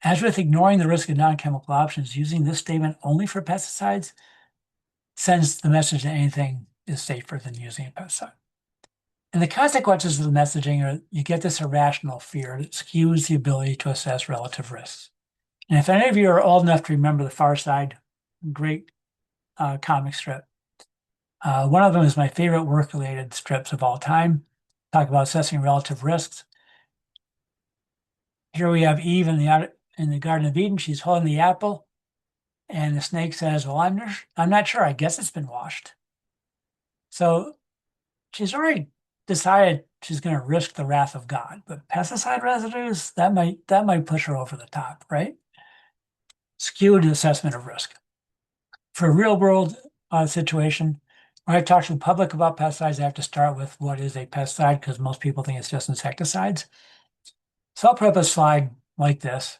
as with ignoring the risk of non-chemical options, using this statement only for pesticides sends the message that anything is safer than using a pesticide. And the consequences of the messaging are you get this irrational fear that skews the ability to assess relative risks. And if any of you are old enough to remember The Far Side, great comic strip, one of them is my favorite work-related strips of all time. Talk about assessing relative risks. Here we have Eve in the Garden of Eden. She's holding the apple, and the snake says, well, I'm not sure. I guess it's been washed. So she's already decided she's going to risk the wrath of God. But pesticide residues, that might push her over the top, right? Skewed assessment of risk. For a real world situation, when I talk to the public about pesticides, I have to start with what is a pesticide because most people think it's just insecticides. So I'll put up a slide like this.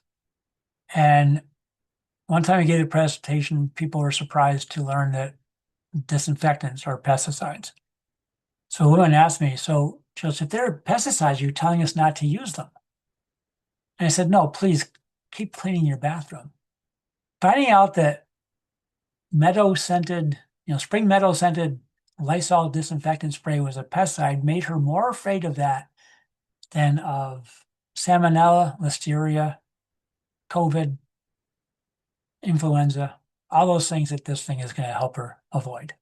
And one time I gave a presentation, people were surprised to learn that disinfectants are pesticides. So a woman asked me, so Joseph, if they're pesticides, you're telling us not to use them. And I said, no, please keep cleaning your bathroom. Finding out that spring meadow scented Lysol disinfectant spray was a pesticide made her more afraid of that than of salmonella, listeria, COVID, influenza, all those things that this thing is going to help her avoid.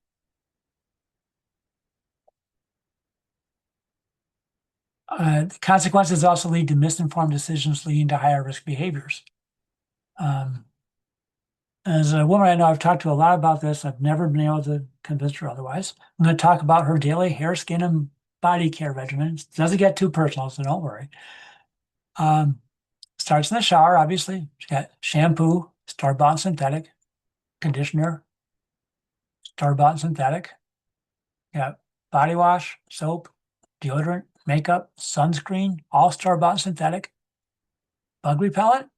The consequences also lead to misinformed decisions leading to higher risk behaviors. As a woman I know, I've talked to a lot about this. I've never been able to convince her otherwise. I'm going to talk about her daily hair, skin, and body care regimen. It doesn't get too personal, so don't worry. Starts in the shower, obviously. She's got shampoo, store-bought synthetic, conditioner, store-bought synthetic. You got body wash, soap, deodorant, makeup, sunscreen, all store-bought synthetic. Bug repellent,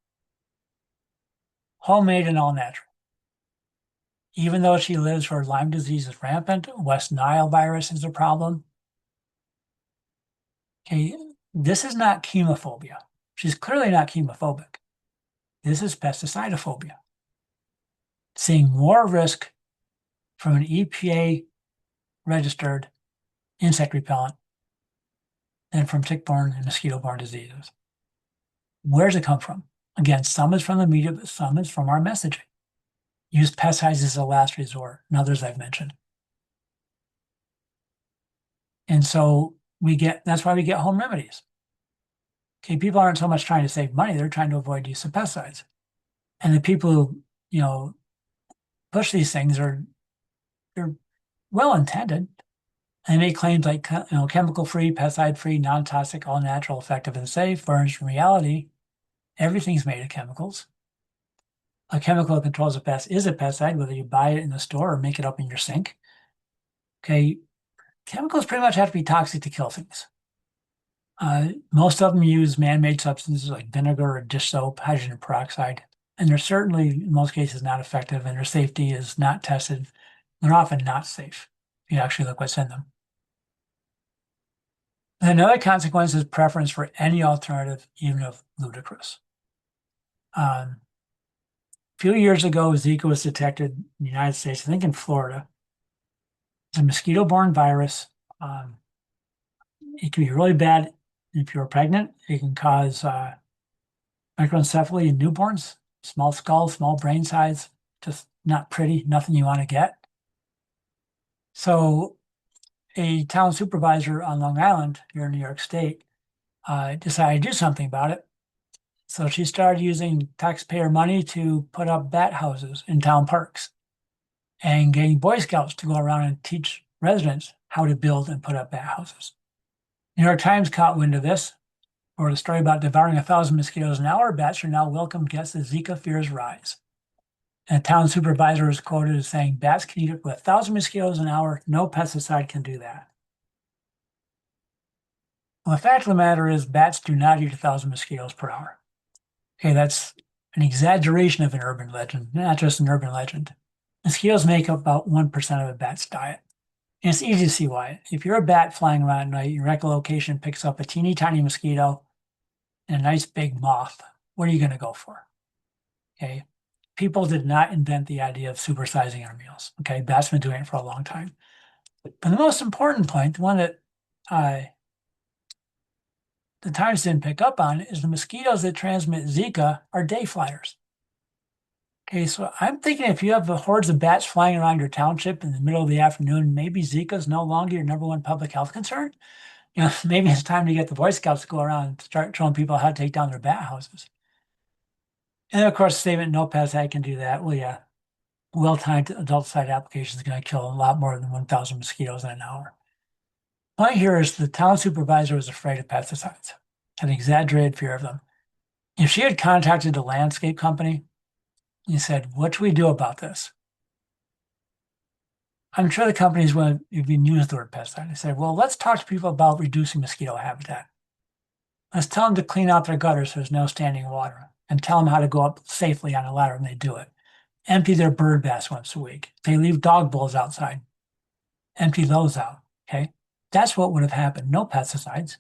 homemade and all natural. Even though she lives where Lyme disease is rampant, West Nile virus is a problem. Okay, this is not chemophobia. She's clearly not chemophobic. This is pesticidophobia. Seeing more risk from an EPA registered insect repellent than from tick-borne and mosquito-borne diseases. Where does it come from? Again, some is from the media, but some is from our messaging. Use pesticides as a last resort, and others I've mentioned. And so that's why we get home remedies. Okay, people aren't so much trying to save money, they're trying to avoid use of pesticides. And the people who, push these things they're well-intended. They make claims like, chemical-free, pesticide-free, non-toxic, all-natural, effective, and safe, whereas in reality, everything's made of chemicals. A chemical that controls a pest is a pesticide, whether you buy it in the store or make it up in your sink. Okay, chemicals pretty much have to be toxic to kill things. Most of them use man-made substances like vinegar or dish soap, hydrogen peroxide, and they're certainly, in most cases, not effective, and their safety is not tested. They're often not safe if you actually look what's in them. And another consequence is preference for any alternative, even if ludicrous. A few years ago, Zika was detected in the United States, I think in Florida. It's a mosquito-borne virus. It can be really bad if you're pregnant. It can cause microencephaly in newborns, small skull, small brain size, just not pretty, nothing you want to get. So a town supervisor on Long Island here in New York State decided to do something about it. So she started using taxpayer money to put up bat houses in town parks and getting Boy Scouts to go around and teach residents how to build and put up bat houses. New York Times caught wind of this, wrote a story about devouring 1,000 mosquitoes an hour. Bats are now welcome guests as Zika fears rise. And a town supervisor is quoted as saying, bats can eat up to 1,000 mosquitoes an hour. No pesticide can do that. Well, the fact of the matter is bats do not eat 1,000 mosquitoes per hour. Okay, that's an exaggeration of an urban legend, not just an urban legend. Mosquitoes make up about 1% of a bat's diet. And it's easy to see why. If you're a bat flying around at night, your echolocation picks up a teeny tiny mosquito and a nice big moth. What are you going to go for? Okay. People did not invent the idea of supersizing our meals. Okay. Bats been doing it for a long time. But the most important point, the one that the Times didn't pick up on, is the mosquitoes that transmit Zika are day flyers. Okay, so I'm thinking if you have the hordes of bats flying around your township in the middle of the afternoon, maybe Zika is no longer your number one public health concern. Maybe it's time to get the Boy Scouts to go around and start showing people how to take down their bat houses. And of course, the statement, no pesticide can do that. Well, yeah, well-timed adult-side application is going to kill a lot more than 1,000 mosquitoes in an hour. Point here is the town supervisor was afraid of pesticides, had an exaggerated fear of them. If she had contacted a landscape company and said, what should we do about this? I'm sure the companies would even use the word pesticide. They said, well, let's talk to people about reducing mosquito habitat. Let's tell them to clean out their gutters so there's no standing water, and tell them how to go up safely on a ladder when they do it. Empty their bird baths once a week. They leave dog bowls outside. Empty those out, okay? That's what would have happened. No pesticides.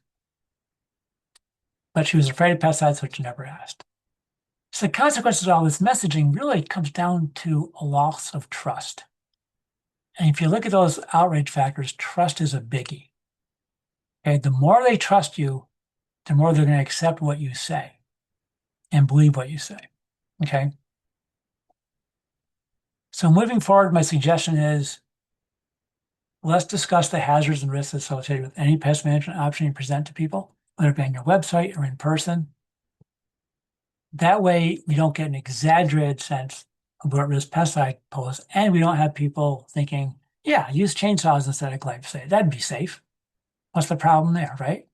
But she was afraid of pesticides, so she never asked. So the consequences of all this messaging really comes down to a loss of trust. And if you look at those outrage factors, trust is a biggie. Okay, the more they trust you, the more they're going to accept what you say and believe what you say. Okay. So moving forward, my suggestion is let's discuss the hazards and risks associated with any pest management option you present to people, whether it be on your website or in person. That way, we don't get an exaggerated sense of what risk pesticide pose, and we don't have people thinking, yeah, use chainsaws instead of glyphosate. That'd be safe. what's the problem there, right?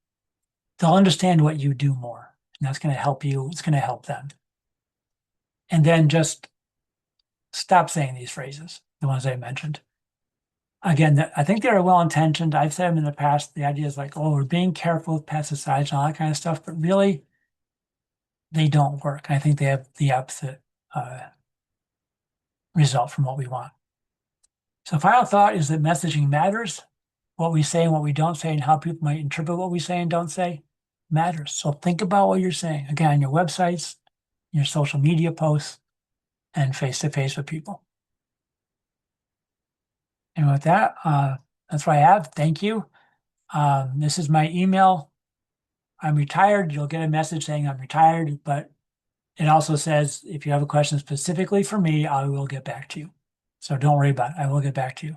They'll understand what you do more, and that's going to help you. It's going to help them. And then just stop saying these phrases, the ones I mentioned. Again, I think they're well-intentioned. I've said them in the past. The idea is like, oh, we're being careful with pesticides and all that kind of stuff, but really, they don't work. I think they have the opposite result from what we want. So final thought is that messaging matters. What we say and what we don't say and how people might interpret what we say and don't say matters. So think about what you're saying. Again, on your websites, your social media posts, and face-to-face with people. And with that, that's what I have. Thank you. This is my email. I'm retired. You'll get a message saying I'm retired, but it also says if you have a question specifically for me, I will get back to you. So don't worry about it. I will get back to you.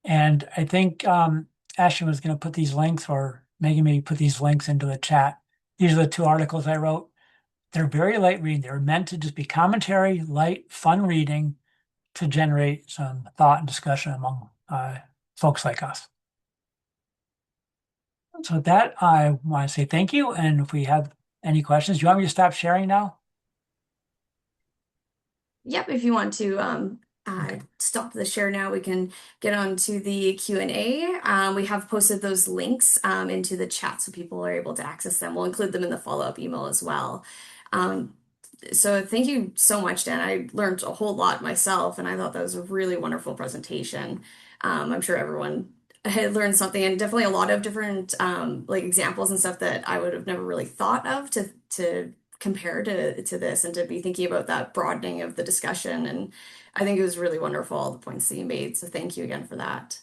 And I think Ashton was going to put these links, or Megan maybe put these links into the chat. These are the two articles I wrote. They're very light reading. They're meant to just be commentary, light, fun reading to generate some thought and discussion among folks like us. So with that, I want to say thank you. And if we have any questions, do you want me to stop sharing now? Yep, if you want to Okay. stop the share now, we can get on to the Q&A. We have posted those links into the chat so people are able to access them. We'll include them in the follow-up email as well. So thank you so much, Dan. I learned a whole lot myself, and I thought that was a really wonderful presentation. I'm sure everyone had learned something, and definitely a lot of different like examples and stuff that I would have never really thought of to compare to this and to be thinking about that broadening of the discussion. And I think it was really wonderful, all the points that you made. So thank you again for that.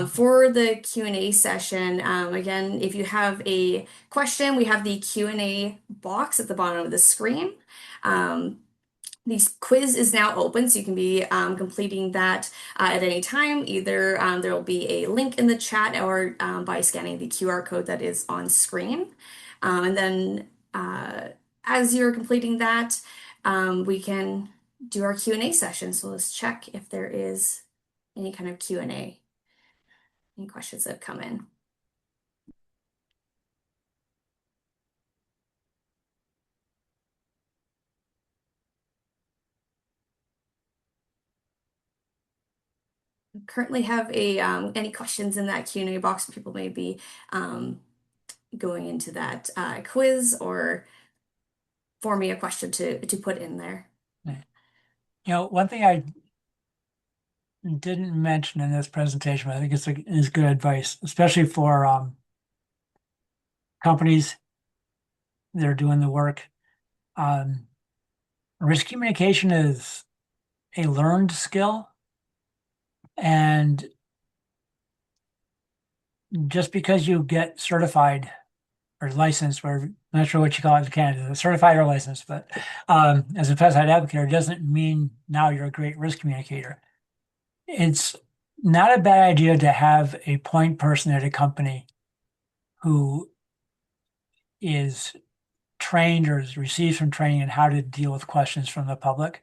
For the Q&A session, again, if you have a question, we have the Q&A box at the bottom of the screen. The quiz is now open, so you can be completing that at any time. Either there will be a link in the chat or by scanning the QR code that is on screen. And then as you're completing that, we can do our Q&A session. So let's check if there is any kind of Q&A, any questions that have come in. Currently have a any questions in that Q&A box. People may be going into that quiz or forming a question to put in there. One thing I didn't mention in this presentation, but I think is good advice, especially for companies that are doing the work. Risk communication is a learned skill, and just because you get certified or licensed, or I'm not sure what you call it in Canada, certified or licensed, but as a pesticide applicator doesn't mean now you're a great risk communicator. It's not a bad idea to have a point person at a company who is trained or has received some training in how to deal with questions from the public.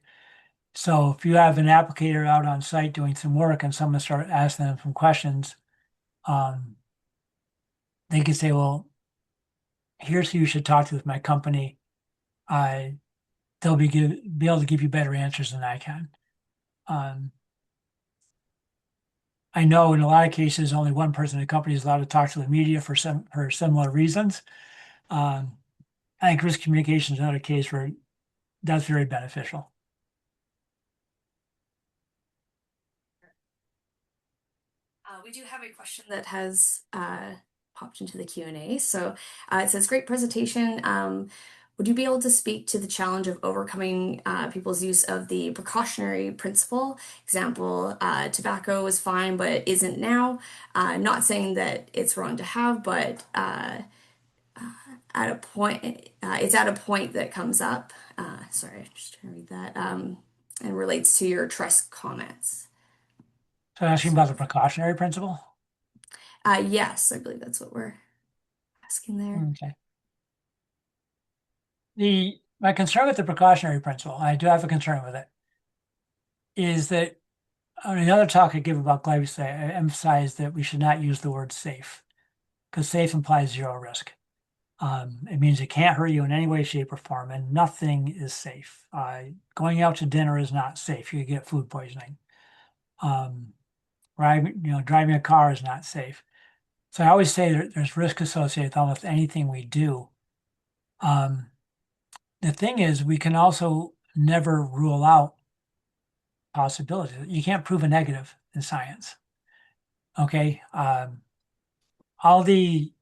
So if you have an applicator out on site doing some work and someone start asking them some questions, they could say, well, here's who you should talk to with my company. They'll be able to give you better answers than I can. I know in a lot of cases, only one person in the company is allowed to talk to the media for similar reasons. I think risk communication is another case where that's very beneficial. We do have a question that has popped into the Q&A. So it says, great presentation. Would you be able to speak to the challenge of overcoming people's use of the precautionary principle? Example, tobacco is fine, but isn't now. Not saying that it's wrong to have, but at a point, it's at a point that comes up. Sorry, I'm just trying to read that. And relates to your trust comments. So asking about the precautionary principle? Yes, I believe that's what we're asking there. Okay. My concern with the precautionary principle, I do have a concern with it, is that on another talk I give about glyphosate, I emphasize that we should not use the word safe. because safe implies zero risk. It means it can't hurt you in any way, shape, or form, and nothing is safe. Going out to dinner is not safe. You get food poisoning. Driving a car is not safe. So I always say there's risk associated with almost anything we do. The thing is, we can also never rule out possibilities. You can't prove a negative in science. Okay. All the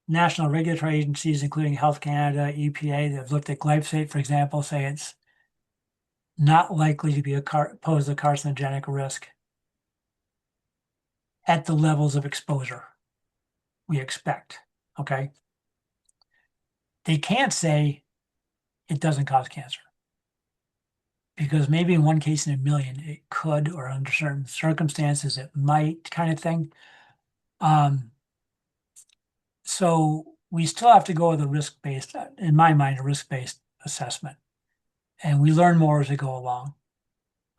national regulatory agencies, including Health Canada, EPA, that have looked at glyphosate, for example, say it's not likely to pose a carcinogenic risk at the levels of exposure we expect. Okay. They can't say it doesn't cause cancer, because maybe in one case in a million it could, or under certain circumstances it might, kind of thing. So we still have to go with a risk-based, in my mind, a risk-based assessment. And we learn more as we go along.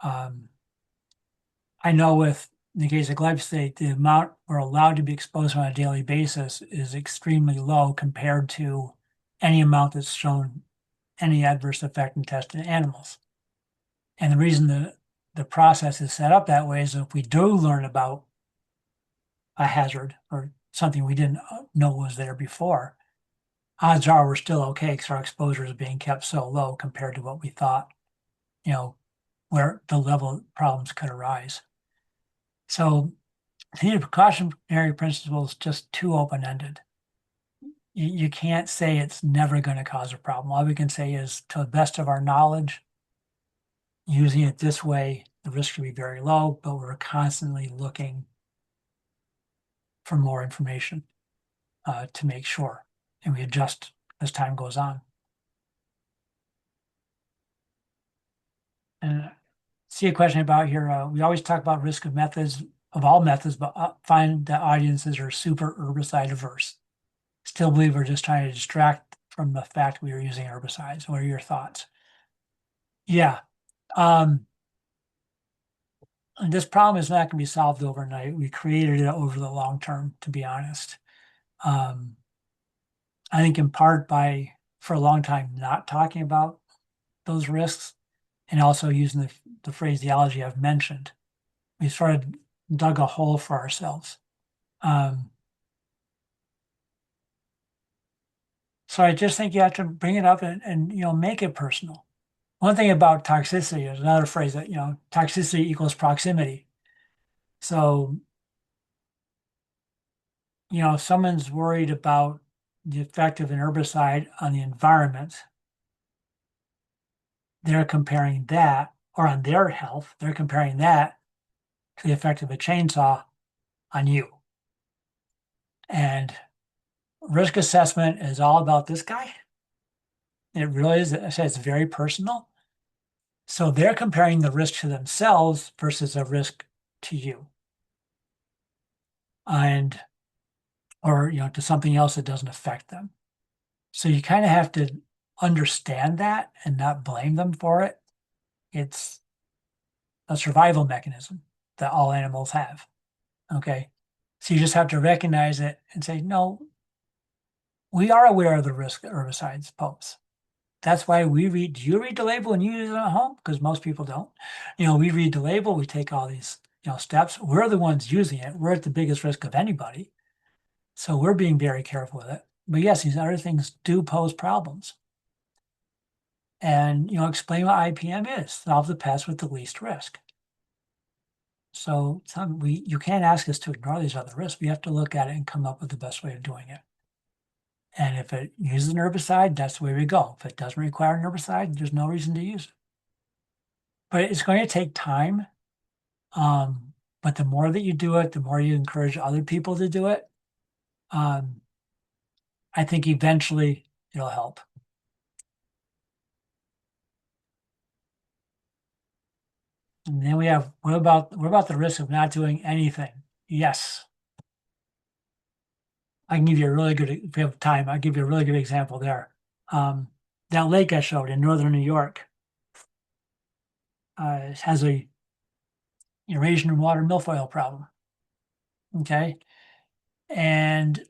I know in the case of glyphosate, the amount we're allowed to be exposed on a daily basis is extremely low compared to any amount that's shown any adverse effect in tested animals. And the reason the process is set up that way is if we do learn about a hazard or something we didn't know was there before, odds are we're still okay because our exposure is being kept so low compared to what we thought, where the level of problems could arise. So the precautionary principle is just too open-ended. You can't say it's never going to cause a problem. All we can say is, to the best of our knowledge, using it this way, the risk should be very low, but we're constantly looking for more information to make sure, and we adjust as time goes on. And see a question about here. We always talk about risk of all methods, but find that audiences are super herbicide averse. Still believe we're just trying to distract from the fact we are using herbicides. What are your thoughts? Yeah. And this problem is not going to be solved overnight. We created it over the long term, to be honest. I think in part for a long time, not talking about those risks and also using the phraseology I've mentioned. We sort of dug a hole for ourselves. So I just think you have to bring it up and make it personal. One thing about toxicity is another phrase that, toxicity equals proximity. So, if someone's worried about the effect of an herbicide on the environment, they're comparing that, or on their health, they're comparing that to the effect of a chainsaw on you. And risk assessment is all about this guy. It really is. I say it's very personal. So they're comparing the risk to themselves versus a risk to you. Or to something else that doesn't affect them. So you kind of have to understand that and not blame them for it. It's a survival mechanism that all animals have. Okay. So you just have to recognize it and say, no, we are aware of the risk that herbicides pose. That's why do you read the label and you use it at home? Because most people don't. We read the label, we take all these, steps. We're the ones using it. We're at the biggest risk of anybody. So we're being very careful with it. But yes, these other things do pose problems. And, explain what IPM is. Solve the pest with the least risk. So you can't ask us to ignore these other risks. We have to look at it and come up with the best way of doing it. And if it uses an herbicide, that's the way we go. If it doesn't require an herbicide, there's no reason to use it. But it's going to take time. But the more that you do it, the more you encourage other people to do it, I think eventually it'll help. And then we have, what about the risk of not doing anything? Yes. I can give you if we have time, I'll give you a really good example there. That lake I showed in northern New York has a Eurasian water milfoil problem. Okay. And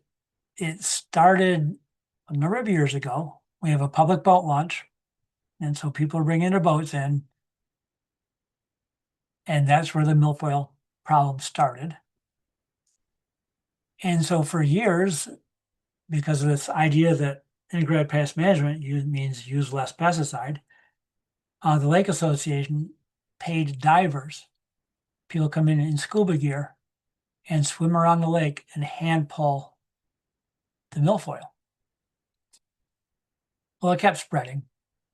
it started a number of years ago. We have a public boat launch, and so people are bringing their boats in, and that's where the milfoil problem started. And so for years, because of this idea that integrated pest management means use less pesticide, the Lake Association paid divers. People come in scuba gear and swim around the lake and hand pull the milfoil. Well, it kept spreading.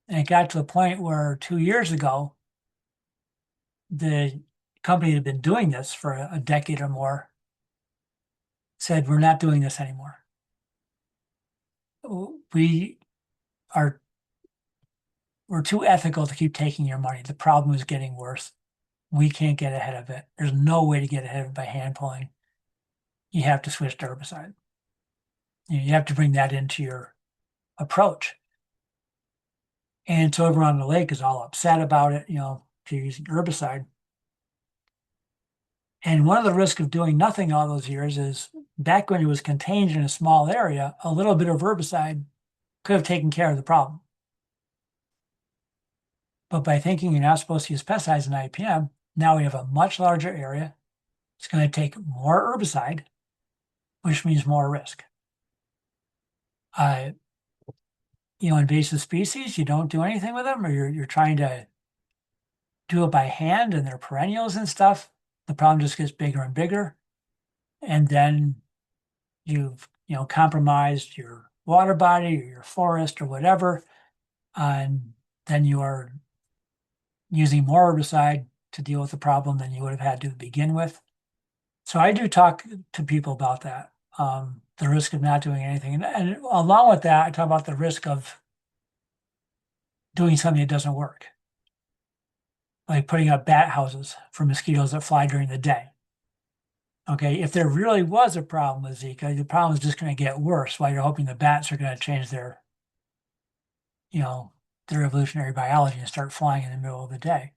And it got to the point where 2 years ago, the company that had been doing this for a decade or more said, we're not doing this anymore. We are, we're too ethical to keep taking your money. The problem is getting worse. We can't get ahead of it. There's no way to get ahead of it by hand pulling. You have to switch to herbicide. You have to bring that into your approach. And so everyone on the lake is all upset about it, if you're using herbicide. And one of the risks of doing nothing all those years is back when it was contained in a small area, a little bit of herbicide could have taken care of the problem. But by thinking you're not supposed to use pesticides in IPM, now we have a much larger area. It's going to take more herbicide, which means more risk. Invasive species, you don't do anything with them, or you're trying to do it by hand and they're perennials and stuff. The problem just gets bigger and bigger. And then you've, compromised your water body or your forest or whatever. And then you are using more herbicide to deal with the problem than you would have had to begin with. So I do talk to people about that, the risk of not doing anything. And along with that, I talk about the risk of doing something that doesn't work, like putting up bat houses for mosquitoes that fly during the day. Okay, if there really was a problem with Zika, the problem is just going to get worse while you're hoping the bats are going to change their evolutionary biology and start flying in the middle of the day.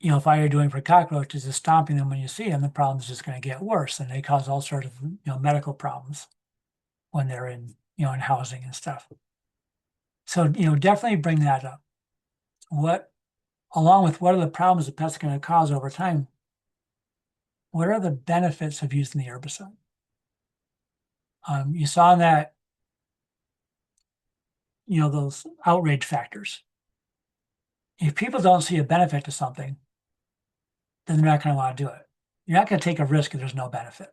If all you're doing for cockroaches is stomping them when you see them, the problem is just going to get worse, and they cause all sorts of medical problems when they're in housing and stuff. So definitely bring that up. Along with what are the problems the pests are going to cause over time, what are the benefits of using the herbicide? You saw that, those outrage factors. If people don't see a benefit to something, then they're not going to want to do it. You're not going to take a risk if there's no benefit.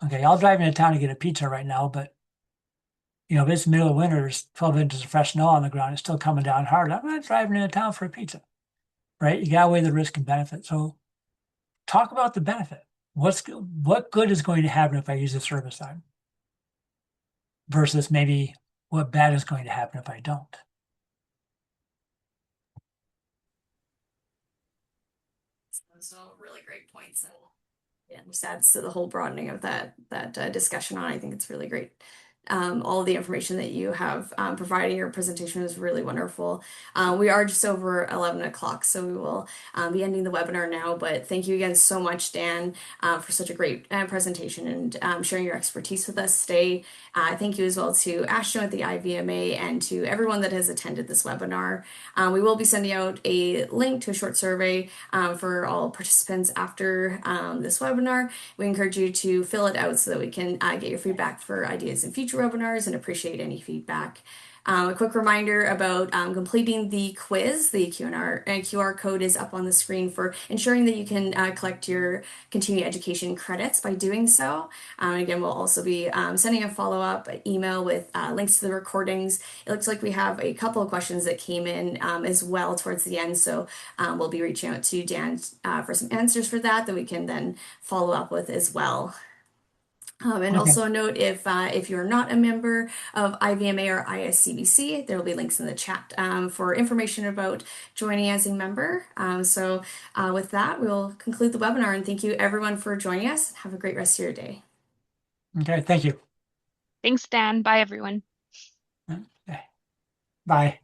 Okay, I'll drive into town to get a pizza right now, but if it's middle of winter, there's 12 inches of fresh snow on the ground, it's still coming down hard. I'm not driving into town for a pizza, right? You got to weigh the risk and benefit. So talk about the benefit. What good is going to happen if I use this herbicide versus maybe what bad is going to happen if I don't. Those are really great points, and just adds to the whole broadening of that discussion on. I think it's really great. All of the information that you have provided in your presentation is really wonderful. We are just over 11 o'clock, so we will be ending the webinar now. But thank you again so much, Dan, for such a great presentation and sharing your expertise with us today. Thank you as well to Ashton at the IVMA and to everyone that has attended this webinar. We will be sending out a link to a short survey for all participants after this webinar. We encourage you to fill it out so that we can get your feedback for ideas in future webinars and appreciate any feedback. A quick reminder about completing the quiz. The QR code is up on the screen for ensuring that you can collect your continuing education credits by doing so. Again, we'll also be sending a follow-up email with links to the recordings. It looks like we have a couple of questions that came in as well towards the end, so we'll be reaching out to Dan for some answers for that we can then follow up with as well. And also note if you're not a member of IVMA or ISCBC, there will be links in the chat for information about joining as a member. With that, we'll conclude the webinar, and thank you everyone for joining us. Have a great rest of your day. Okay, thank you. Thanks, Dan. Bye, everyone. Okay. Bye.